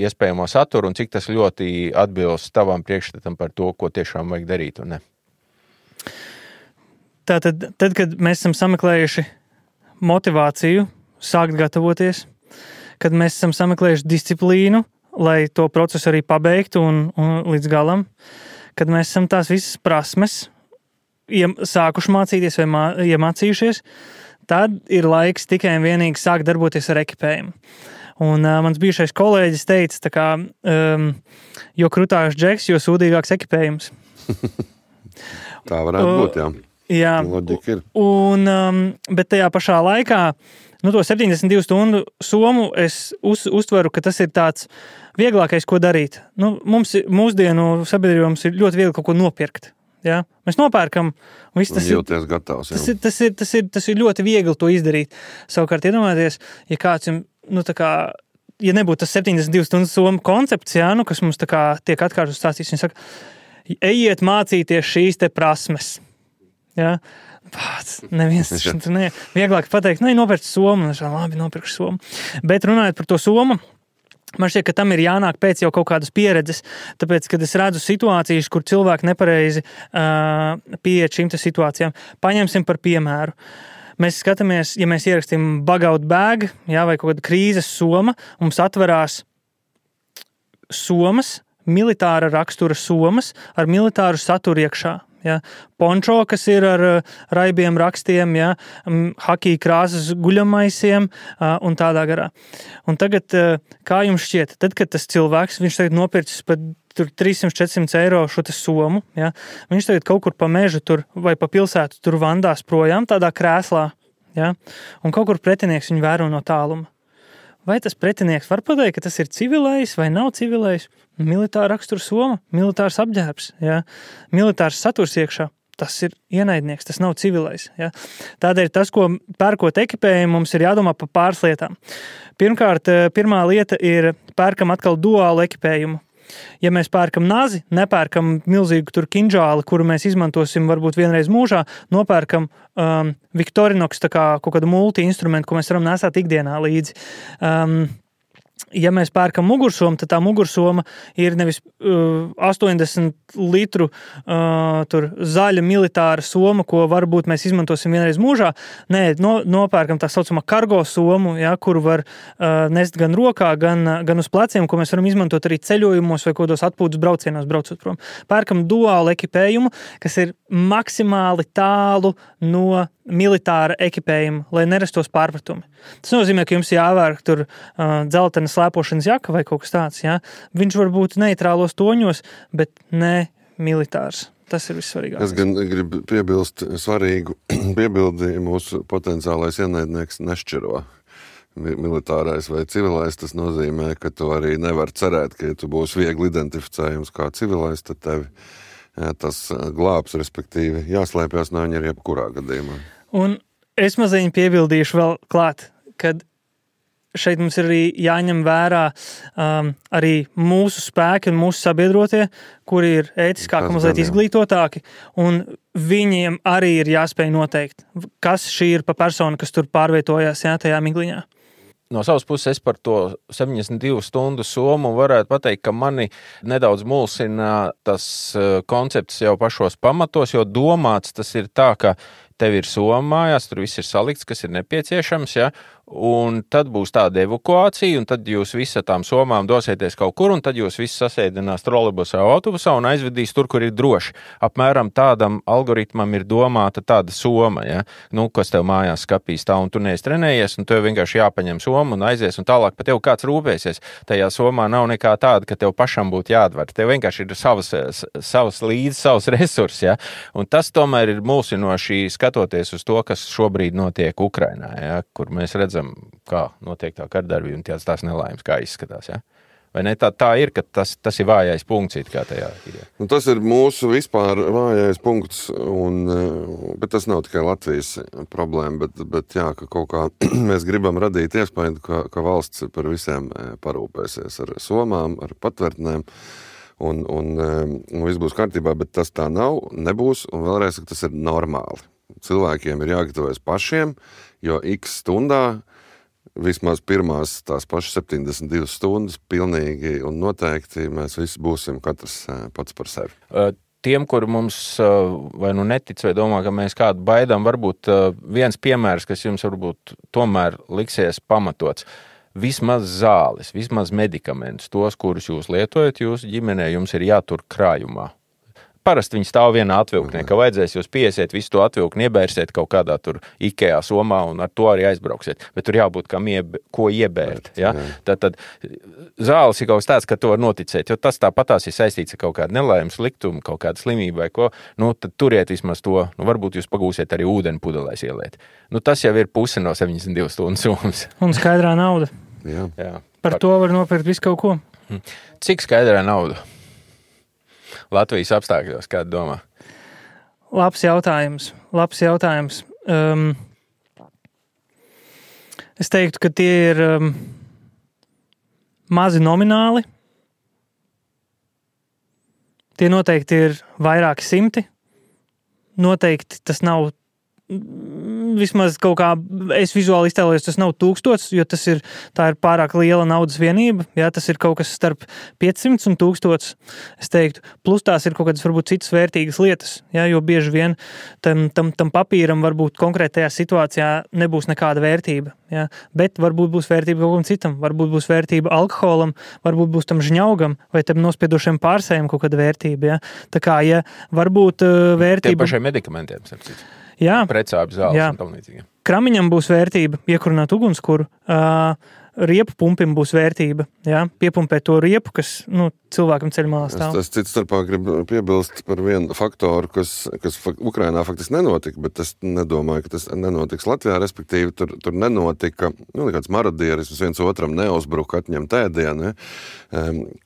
iespējamo saturu un cik tas ļoti atbilst tavam priekšstatam par to, ko tiešām vajag darīt un ne? Tātad, kad mēs esam sameklējuši motivāciju, sākt gatavoties, kad mēs esam sameklējuši disciplīnu, lai to procesu arī pabeigtu un līdz galam, kad mēs esam tās visas prasmes sākuši mācīties vai iemācījušies, tad ir laiks tikai un vienīgi sākt darboties ar ekipējumu. Un mans bijušais kolēģis teica, tā kā, jo krutāks džeks, jo sūdīgāks ekipējums. Tā varētu būt, jā. Jā, loģika ir. Bet tajā pašā laikā to 72 stundu somu es uztveru, ka tas ir tāds vieglākais, ko darīt. Mūsdienu sabiedrībā mums ir ļoti viegli kaut ko nopirkt. Ja? Mēs nopērkam, viss tas jūties gatavs. Tas ir ļoti viegli to izdarīt. Savukārt, iedomājieties, ja kāds, ja nebūtu tas 72 stundu somu koncepts, ja, kas mums tiek atkārtot stāstīts, viņi saka, ejiet mācīties šīs te prasmes. Ja? Neviens vieglāk pateikt, nopērkt somu, labi, nopirkšu somu. Bet runājot par to somu, man šķiet, ka tam ir jānāk pēc jau kaut kādas pieredzes, tāpēc, kad es redzu situācijas, kur cilvēki nepareizi pieiet šīm situācijām. Paņemsim par piemēru. Mēs skatāmies, ja mēs ierakstām bug out bag, vai kaut kāda krīzes soma, mums atverās somas, militāra rakstura somas ar militāru saturu iekšā. Ja, pončo, kas ir ar raibiem rakstiem, ja, hakī krāsas guļamaisiem un tādā garā. Un tagad, kā jums šķiet, tad, kad tas cilvēks, viņš tagad nopircis par 300-400 eiro šo somu, ja, viņš tagad kaut kur pa mežu tur vai pa pilsētu tur vandās projām tādā krēslā, ja, un kaut kur pretinieks viņu vēro no tāluma. Vai tas pretinieks var pateikt, ka tas ir civilais vai nav civilais? Militāra rakstura soma, militārs apģērbs, ja? Militārs saturs iekšā. Tas ir ienaidnieks, tas nav civilais. Ja? Tādēļ tas, ko pērkot ekipējumu, mums ir jādomā par pāris lietām. Pirmkārt, pirmā lieta ir pērkam atkal duālu ekipējumu. Ja mēs pērkam nazi, nepērkam milzīgu tur kinžāli, kuru mēs izmantosim varbūt vienreiz mūžā, nopērkam Victorinox kaut kādu multi-instrumentu, ko mēs varam nesāt ikdienā līdzi. Ja mēs pērkam mugursomu, tad tā mugursoma ir nevis 80 litru tur zaļa militāra soma, ko varbūt mēs izmantosim vienreiz mūžā. Nē, nopērkam tā saucamā kargo somu, ja, kuru var nest gan rokā, gan uz pleciem, ko mēs varam izmantot arī ceļojumos vai kādos atpūtas braucienos braucot prom. Pērkam duālu ekipējumu, kas ir maksimāli tālu no militāra ekipējuma, lai nerastos pārpratumi. Tas nozīmē, ka jums jāvērk tur dzeltena slēpošanas jaka vai kaut kas tāds. Ja? Viņš var būt neitrālos toņos, bet ne militārs. Tas ir vissvarīgākais. Es gan gribu piebilst svarīgu piebildi, mūsu potenciālais ienaidnieks nešķiro. Militārais vai civilais, tas nozīmē, ka tu arī nevar cerēt, ka ja tu būsi viegli identificējums kā civilais, tad tevi tas glābs, respektīvi, jāslēpjas no viņa arī jebkurā gadījumā. Un es mazliet piebildīšu vēl klāt, kad šeit mums ir arī jāņem vērā arī mūsu spēki un mūsu sabiedrotie, kuri ir ētiskāki, mazliet izglītotāki, un viņiem arī ir jāspēj noteikt, kas šī ir pa persona, kas tur pārvietojās tajā migliņā. No savas puses es par to 72 stundu somu varētu pateikt, ka mani nedaudz mulsina tas koncepts jau pašos pamatos, jo domāts tas ir tā, ka tev ir soma mājās, tur viss ir salikts, kas ir nepieciešams, ja? Un tad būs tāda evakuācija, un tad jūs visi ar tām somām dosieties kaut kur, un tad jūs visi sasēdinās trolejbusā vai autobusā un aizvedīs tur, kur ir droši. Apmēram tādam algoritmam ir domāta tāda soma, ja? Kas tev mājās skapīs tā, un tu neesi trenējies, un tev vienkārši jāpaņem soma un aizies, un tālāk pa tev kāds rūpēsies. Tajā somā nav nekā tāda, ka tev pašam būtu jāatver. Tev vienkārši ir savas resursi, ja? Un tas tomēr ir mulsinoši skatoties uz to, kas šobrīd notiek Ukrainā, ja? Kur mēs redzam, kā notiek tā kardarbība un tās nelaimes, kā izskatās. Ja? Vai ne? Tā ir, ka tas ir vājais punkts, kā tajā ir. Tas ir mūsu vispār vājais punkts, bet tas nav tikai Latvijas problēma, bet jā, ka kaut kā mēs gribam radīt iespēju, ka valsts par visiem parūpēsies ar somām, ar patvērtnēm, un viss būs kārtībā, bet tas tā nav, nebūs, un vēlreiz, ka tas ir normāli. Cilvēkiem ir jāgatavojas pašiem, jo x stundā vismaz pirmās tās pašas 72 stundas pilnīgi un noteikti mēs visi būsim katrs pats par sevi. Tiem, kuri mums vai netic vai domā, ka mēs kādu baidām, varbūt viens piemērs, kas jums varbūt tomēr liksies pamatots. Vismaz zāles, vismaz medikamentus, tos, kurus jūs lietojat jūsu ģimenē, jums ir jātur krājumā. parasti viņi stāv vienā atvilknē, ka vajadzēs jūs piesiet, visu to atvilkni iebērsiet kaut kādā tur Ikea somā un ar to arī aizbrauksiet. Bet tur jābūt kam ko iebērt. Ja? Tad zāles ir kaut kas tāds, ka to var noticēt, jo tas tāpatās ir saistīts ar kaut kādu nelaimes liktumu, kaut kādu slimību vai ko. Tad turiet vismaz to, varbūt jūs pagūsiet arī ūdeni pudelēs ieliet. Tas jau ir puse no 72 stundu summas. Un skaidrā nauda. Jā. Par to var nopirkt visu kaut ko. Cik skaidrā nauda? Latvijas apstākļos, kāda domā? Labs jautājums. Es teiktu, ka tie ir mazi nomināli. Tie noteikti ir vairāki simti. Noteikti tas nav vismaz kaut kā, es vizuāli iztēlojos, tas nav 1000, jo tā ir pārāk liela naudas vienība, jā, tas ir kaut kas starp 500 un 1000, es teiktu, plus tās ir kaut kādas varbūt citas vērtīgas lietas, jā, jo bieži vien tam papīram varbūt konkrētajā situācijā nebūs nekāda vērtība, jā, bet varbūt būs vērtība kaut kam citam, varbūt būs vērtība alkoholam, varbūt būs tam žņaugam vai tam nospiedošiem pārsējiem kaut kāda vērtība, jā, tā kā, ja varbūt vērtība... Tie pašiem medikamentiem, sapcīt. Jā, precāpju zāles un tam līdzīgi. Kramiņam būs vērtība, iekurinātu ugunskura, riepu pumpim būs vērtība, jā, piepumpēt to riepu, kas, cilvēkam ceļmalā stāv. Es cits starpā gribu piebilst par vienu faktoru, kas Ukrainā faktiski nenotika, bet es nedomāju, ka tas nenotiks Latvijā, respektīvi tur nenotika, kāds marodierisms viens otram neuzbruka atņemt ēdienu,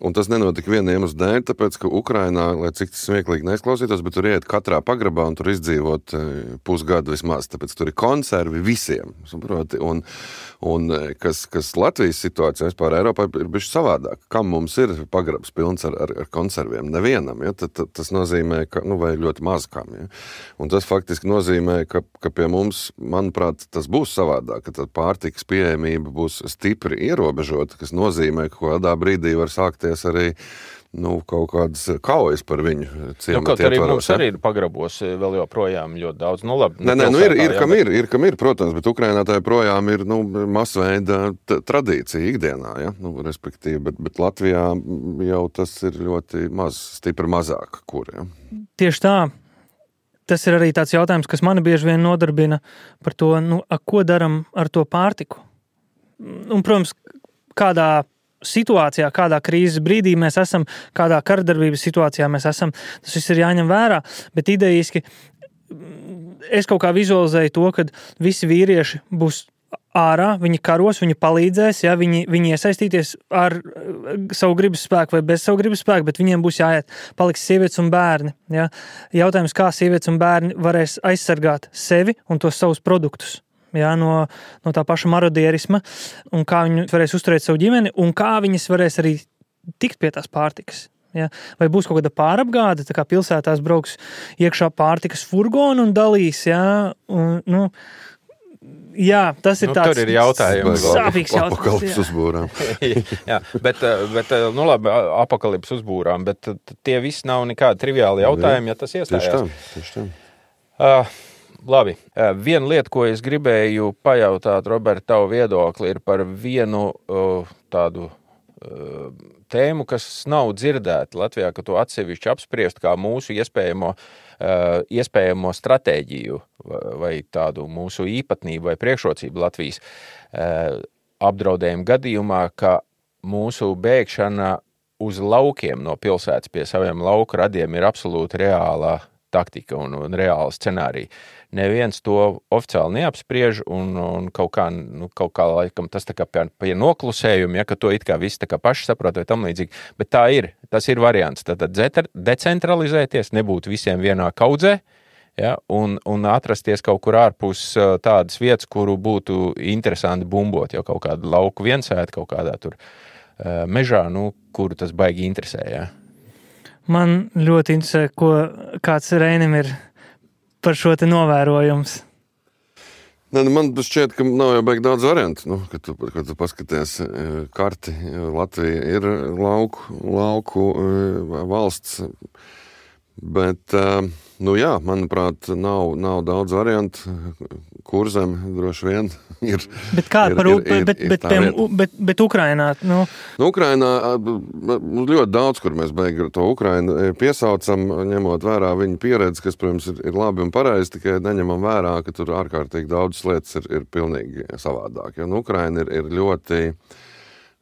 un tas nenotika viena iemesla dēļ, tāpēc, ka Ukrainā, lai cik tas smieklīgi neizklausītos, bet tur iet katrā pagrabā un tur izdzīvot pusgadu vismaz, tāpēc tur ir konservi visiem, saproti, un kas Latvijas situācijā vispār Eiropā ir bišķi savādāk. Kam mums ir pagrabs pilns ar konserviem? Nevienam, ja? Tas nozīmē, ka, vai ļoti maz kam, ja? Un tas faktiski nozīmē, ka pie mums, manuprāt, tas būs savādāk, ka tad pārtikas pieejamība būs stipri ierobežota, kas nozīmē, ka kādā brīdī var sākties arī kaut kādas kaujas par viņu ciematu kaut arī mums arī ir pagrabos vēl joprojām ļoti daudz. Labi. Ir, kam ir, protams, bet Ukrainā tā projām ir, masveida tradīcija ikdienā, ja? Respektīvi, bet Latvijā jau tas ir ļoti maz, stipri mazāk, kur, ja? Tieši tā. Tas ir arī tāds jautājums, kas mani bieži vien nodarbina par to, ko daram ar to pārtiku. Un, protams, kādā situācijā, kādā krīzes brīdī mēs esam, kādā karadarbības situācijā mēs esam, tas viss ir jāņem vērā, bet idejiski es kaut kā vizualizēju to, ka visi vīrieši būs ārā, viņi karos, viņi palīdzēs, ja, viņi iesaistīties ar savu gribas spēku vai bez savu gribas spēku, bet viņiem būs jāiet, paliks sievietes un bērni. Ja. Jautājums, kā sievietes un bērni varēs aizsargāt sevi un tos savus produktus. Jā, no tā paša marodierisma, un kā viņi varēs uzturēt savu ģimeni, un kā viņas varēs arī tikt pie tās pārtikas. Jā. Vai būs kaut kāda pārapgāde, tā kā pilsētās brauks iekšā pārtikas furgonu un dalīs, jā, un, jā, tas ir tāds tur ir jautājums. Sāpīgs jautājums. Apokalipses uzbūrām. Jā, bet labi, apokalipses uzbūrām, bet tie visi nav nekādi triviāli jautājumi, ja tas iestājās. Tieši tā. Labi. Viena lieta, ko es gribēju pajautāt, Robert, tavu viedokli, ir par vienu tādu tēmu, kas nav dzirdēta Latvijā, ka to atsevišķi apspriest kā mūsu iespējamo stratēģiju vai tādu mūsu īpatnību vai priekšrocību Latvijas apdraudējumu gadījumā, ka mūsu bēgšana uz laukiem no pilsētas pie saviem lauku radiem ir absolūti reālā taktika un reāla scenārija. Neviens to oficiāli neapspriež un kaut kā laikam tas tā kā pie noklusējuma, ja, ka to it kā visi tā kā paši saprot vai tam līdzīgi, bet tā ir, tas ir variants. Tad decentralizēties, nebūt visiem vienā kaudzē, ja, un atrasties kaut kur ārpus tādas vietas, kuru būtu interesanti bumbot, jau kaut kādu lauku viensēt, kaut kādā tur mežā, kuru tas baigi interesē, ja. Man ļoti interesē, kāds Reinim ir par šo te novērojums. Man šķiet, ka nav jau baigi daudz variantu, kad tu paskaties karti. Latvija ir lauku valsts. Bet, manuprāt, nav daudz variantu. Kurzem droši vien ir. Bet kā bet Ukrainā? Ukrainā ļoti daudz, kur mēs beigām to Ukrainu piesaucam, ņemot vērā viņu pieredzi, kas, protams, ir labi un pareizi, tikai neņemam vērā, ka tur ārkārtīgi daudzas lietas ir pilnīgi savādāk. Ja? Ukraina ir ļoti,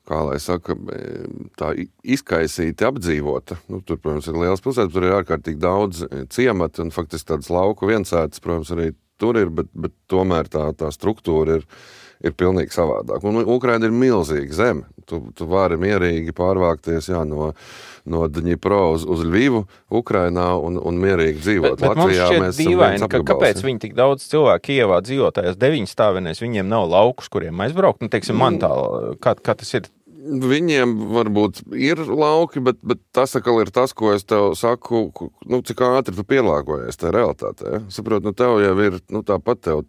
kā lai saka, tā izkaisīti apdzīvota. Tur, protams, ir liels pilsētas, tur ir ārkārtīgi daudz ciemati un faktiski tādas lauku viensētas, protams, arī tur ir, bet tomēr tā struktūra ir pilnīgi savādāk. Un Ukraina ir milzīga zeme. Tu vari mierīgi pārvākties no Dņipro uz Ļvivu, Ukrainā un mierīgi dzīvot. Bet Latvijā mums šķiet dīvaini, kāpēc viņi tik daudz cilvēku Kijevā dzīvo tajās 9 stāvenēs, viņiem nav laukus, kuriem aizbraukt. Teiksim, man tā, kā tas ir? Viņiem varbūt ir lauki, bet tas atkal ir tas, ko es tev saku, cik ātri tu pielāgojies tajā realitātē. Ja? Saprot, tev jau ir, tāpat tev,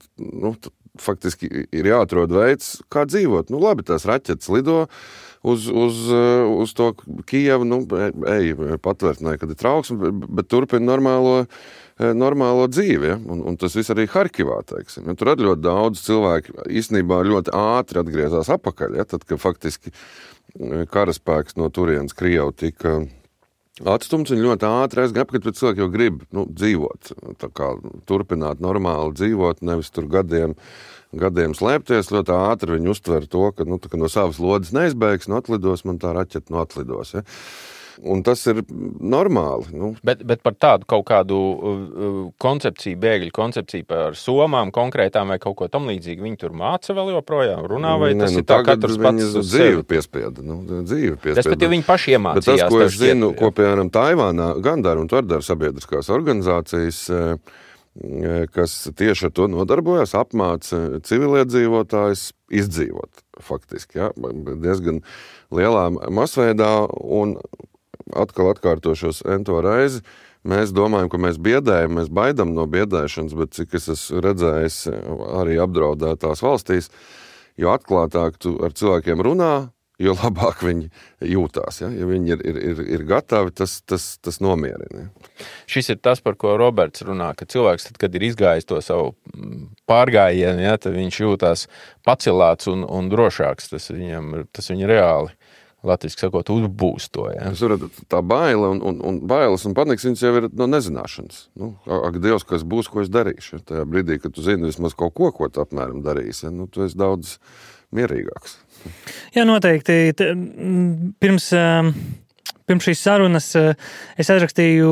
faktiski ir jāatrod veids, kā dzīvot. Labi, tās raķetes lido uz to Kijevu, patvērtnē, kad ir trauksme, bet turpina normālo dzīvi, ja? Un tas viss arī Harkivā, teiksim. Ja? Tur arī ļoti daudz cilvēku īstenībā ļoti ātri atgriezās apakaļ, ja? Tad, kad faktiski karaspēks no turienes Krievu tika atstumts, viņi ļoti ātri aizgāja apakaļ, bet cilvēki jau grib dzīvot, tā kā turpināt normāli dzīvot, nevis tur gadiem slēpties, ļoti ātri viņi uztver to, ka no savas lodes neizbēgs, atlidos, man tā raķeta atlidos, ja? Un tas ir normāli. Bet par tādu kaut kādu koncepciju, bēgļu koncepciju par somām konkrētām vai kaut ko tam līdzīgi, viņi tur māca vēl joprojām, runā, vai tas ir tā katrs pats uz dzīvi piespieda. Dzīvi piespieda. Respektīvi viņi paši iemācījās. Bet tas, ko es zinu, ko piemēram Taivānā gan dara un to dara sabiedriskās organizācijas, kas tieši ar to nodarbojas, apmāca civiliedzīvotājus izdzīvot faktiski. Ja? Diezgan lielā masveidā un atkal atkārtošos ento reizi, mēs domājam, ka mēs biedējam, mēs baidam no biedēšanas, bet cik es esmu redzējis arī apdraudētās valstīs, jo atklātāk tu ar cilvēkiem runā, jo labāk viņi jūtās. Ja, ja viņi ir gatavi, tas nomierina. Ja. Šis ir tas, par ko Roberts runā, ka cilvēks, tad, kad ir izgājis to savu pārgājienu, ja, tad viņš jūtās pacelāts un drošāks. Tas viņa reāli. Latviski sakot, uzbūst to. Ja? Es varu, tā baila un bailes un paniks, viņas jau ir no nezināšanas. Ak, Dievs, kas būs, ko es darīšu. Tajā brīdī, kad tu zini vismaz kaut ko tu apmēram darīsi, ja? Tu esi daudz mierīgāks. Jā, noteikti. Pirms šīs sarunas es aizrakstīju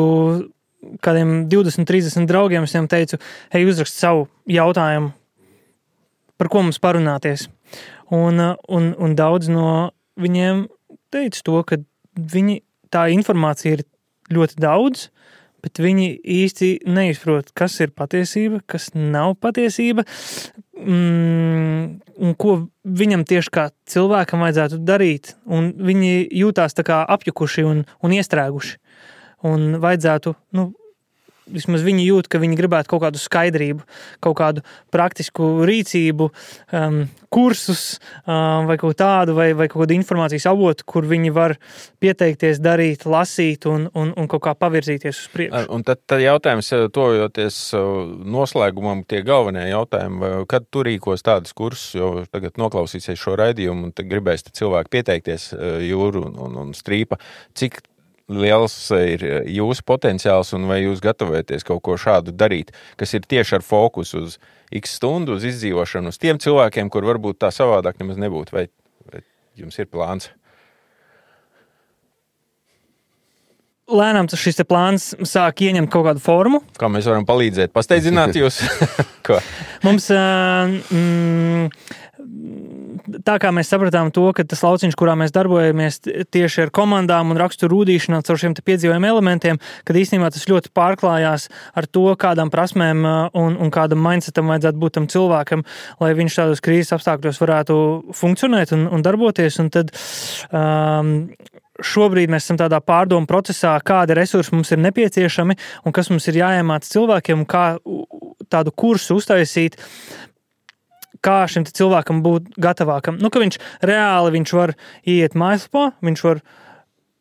kādiem 20-30 draugiem, es viņiem teicu, uzrakst savu jautājumu, par ko mums parunāties. Un daudz no viņiem teica to, ka tā informācija ir ļoti daudz, bet viņi īsti neizprot, kas ir patiesība, kas nav patiesība, un ko viņam tieši kā cilvēkam vajadzētu darīt. Un viņi jūtās tā kā apjukuši un iestrēguši. Un vajadzētu, vismaz viņi jūt, ka viņi gribētu kaut kādu skaidrību, kaut kādu praktisku rīcību, kursus vai kaut tādu, vai kaut kādu informācijas avotu, kur viņi var pieteikties, darīt, lasīt un kaut kā pavirzīties uz priekšu. Un tad jautājums, tojoties noslēgumam, tie galvenie jautājumi, kad tu rīkos tādus kursus, jo tagad noklausīsies šo raidījumu un gribēs cilvēki pieteikties Jūru un Strīpa, cik liels ir jūsu potenciāls un vai jūs gatavojaties kaut ko šādu darīt, kas ir tieši ar fokusu uz x stundu, uz izdzīvošanu, uz tiem cilvēkiem, kur varbūt tā savādāk nemaz nebūtu, vai jums ir plāns? Lēnām šis plāns sāk ieņemt kaut kādu formu. Kā mēs varam palīdzēt? Pasteidzināt jūs? Ko? Mums tā kā mēs sapratām to, ka tas lauciņš, kurā mēs darbojamies tieši ar komandām un raksturu rūdīšanā caur šiem piedzīvojumu elementiem, kad īstenībā tas ļoti pārklājās ar to, kādām prasmēm un kādam mindsetam vajadzētu būt tam cilvēkam, lai viņš tādos krīzes apstākļos varētu funkcionēt un darboties. Un tad šobrīd mēs esam tādā pārdomu procesā, kādi resursi mums ir nepieciešami un kas mums ir jāiemāc cilvēkiem, kā tādu kursu uztaisīt, kā šim cilvēkam būt gatavākam. Ka viņš reāli var iet mājaslapā, viņš var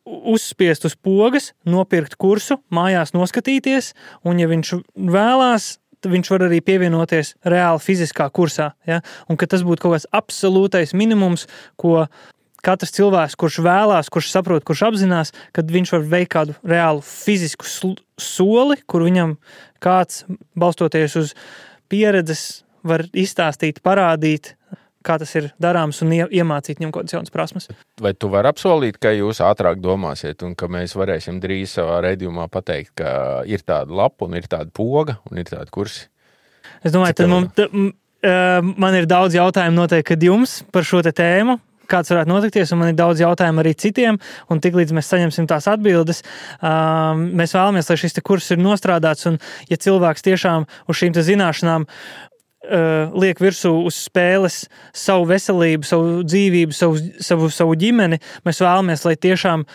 uzspiest uz pogas, nopirkt kursu, mājās noskatīties, un ja viņš vēlās, tad viņš var arī pievienoties reāli fiziskā kursā. Ja? Un ka tas būtu kaut kāds absolūtais minimums, ko katrs cilvēks, kurš vēlās, kurš saprot, kurš apzinās, kad viņš var veikt kādu reālu fizisku soli, kur viņam kāds, balstoties uz pieredzes, var izstāstīt, parādīt, kā tas ir darāms un iemācīt viņam kaut kādas jaunas prasmes. Vai tu vari apsolīt, ka jūs ātrāk domāsiet un ka mēs varēsim drīz savā raidījumā pateikt, ka ir tāda lapa un ir tāda poga un ir tāda kursi? Es domāju, tad man ir daudz jautājumu noteikti, kad jums par šo te tēmu, kāds varētu notikties, un man ir daudz jautājumu arī citiem, un tiklīdz mēs saņemsim tās atbildes, mēs vēlamies, lai šis te kurs ir nostrādāts, un ja cilvēks tiešām uz šīm te zināšanām liek virsū uz spēles savu veselību, savu dzīvību, savu ģimeni, mēs vēlamies, lai tiešām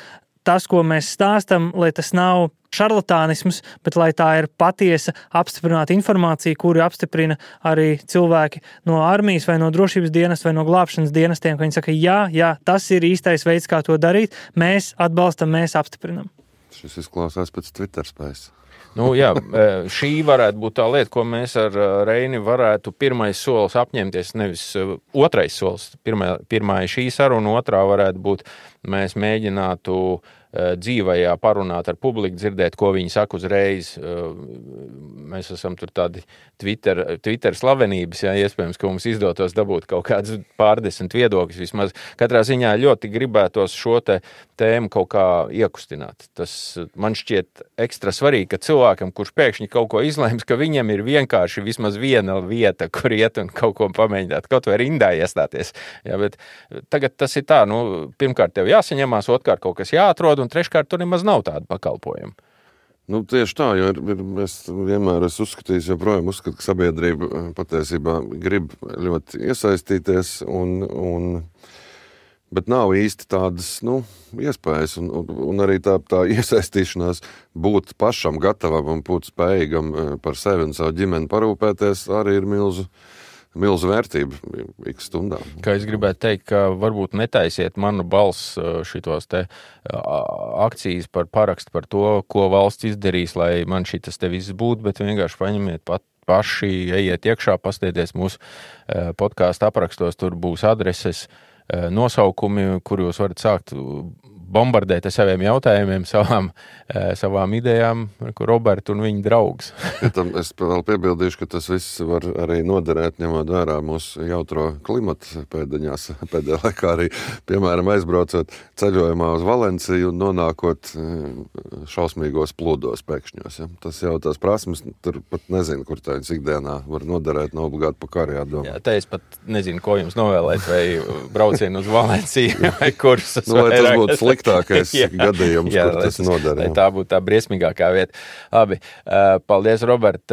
tas, ko mēs stāstam, lai tas nav šarlatānisms, bet lai tā ir patiesa apstiprināta informācija, kuru apstiprina arī cilvēki no armijas vai no drošības dienas vai no glābšanas dienestiem, ka viņi saka, jā, tas ir īstais veids, kā to darīt, mēs atbalstam, mēs apstiprinam. Šis izklausās pēc Twitter spējas. Nu, jā, šī varētu būt tā lieta, ko mēs ar Reini varētu pirmais solis apņemties, nevis otrais solis. Pirmā ir šī saruna, otrā varētu būt, mēs mēģinātu dzīvajā parunāt ar publiku, dzirdēt, ko viņi saka uzreiz. Mēs esam tur tādi Twitter slavenības, jā, iespējams, ka mums izdotos dabūt kaut kādus pārdesmit viedokļus vismaz. Katrā ziņā ļoti gribētos šo tēmu kaut kā iekustināt. Tas man šķiet ekstra svarīgi, ka cilvēkam, kurš pēkšņi kaut ko izlēms, ka viņam ir vienkārši vismaz viena vieta, kur iet un kaut ko pamēģināt, kaut vai rindā iestāties. Jā, bet tagad tas ir tā, pirmkārt tev jāsaņemās, otrkārt kaut kas jāatrod, un treškārt tur nemaz nav tāda pakalpojuma. Tieši tā, jo es vienmēr esmu uzskatījis, joprojām uzskatu, ka sabiedrība patiesībā grib ļoti iesaistīties, bet nav īsti tādas iespējas, un arī tā iesaistīšanās būt pašam gatavam un būt spējīgam par sevi un savu ģimeni parūpēties arī ir milzu vērtība ik stundā. Kā es gribētu teikt, ka varbūt netaisiet manu balss šitos te akcijas par parakstu par to, ko valsts izdarīs, lai man šitas te viss būtu, bet vienkārši paņemiet paši, ejiet iekšā, pastieties mūsu podkāstu aprakstos, tur būs adreses, nosaukumi, kur jūs varat sākt bombardēt ar saviem jautājumiem, savām idejām, kur Roberta un viņa draugs. Es vēl piebildīšu, ka tas viss var arī noderēt, ņemot vērā mūsu jautro klimatu pēdējā laikā arī, piemēram, aizbraucot ceļojumā uz Valenciju un nonākot šausmīgos plūdos pēkšņos. Ja? Tas jau tās prasmes, tur pat nezinu, kur tā viņas ikdienā var noderēt, nav obligāti pa karu jādomā. Jā, te es pat nezinu, ko jums novēlēt, vai braucienu uz Valenciju, vai kursus. Lai tas būtu sliktākais gadījums, kur tas noderē. Tā būtu tā briesmīgākā vieta. Labi, paldies, Robert.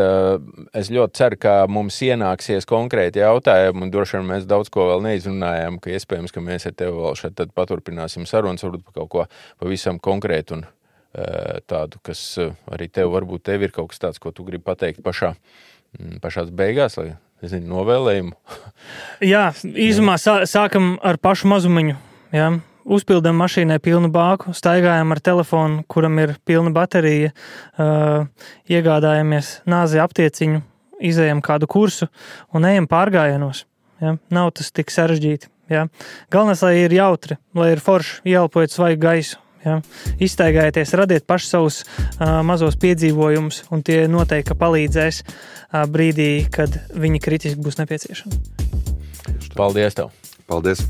Es ļoti ceru, ka mums ienāksies konkrēti jautājumi, un droši vien mēs daudz ko vēl neizrunājām, ka iespējams, ka mēs ar tevi vēl šeit tad paturpināsim sarunas, varbūt par kaut ko pavisam konkrētu un tādu, kas arī varbūt tev ir kaut kas tāds, ko tu gribi pateikt pašās beigās, lai, nezinu, novēlējumu. Jā, īsumā sākam ar pašu mazumiņu, jā. Uzpildam mašīnai pilnu bāku, staigājam ar telefonu, kuram ir pilna baterija, iegādājamies nāzi aptieciņu, izējam kādu kursu un ejam pārgājienos. Ja? Nav tas tik sarežģīti. Ja? Galvenais, lai ir jautri, lai ir forši, ieelpojot svaigu gaisu. Ja? Izstaigājieties, radiet paši savus mazos piedzīvojumus, un tie noteikti palīdzēs brīdī, kad viņi kritiski būs nepieciešami. Paldies tev! Paldies!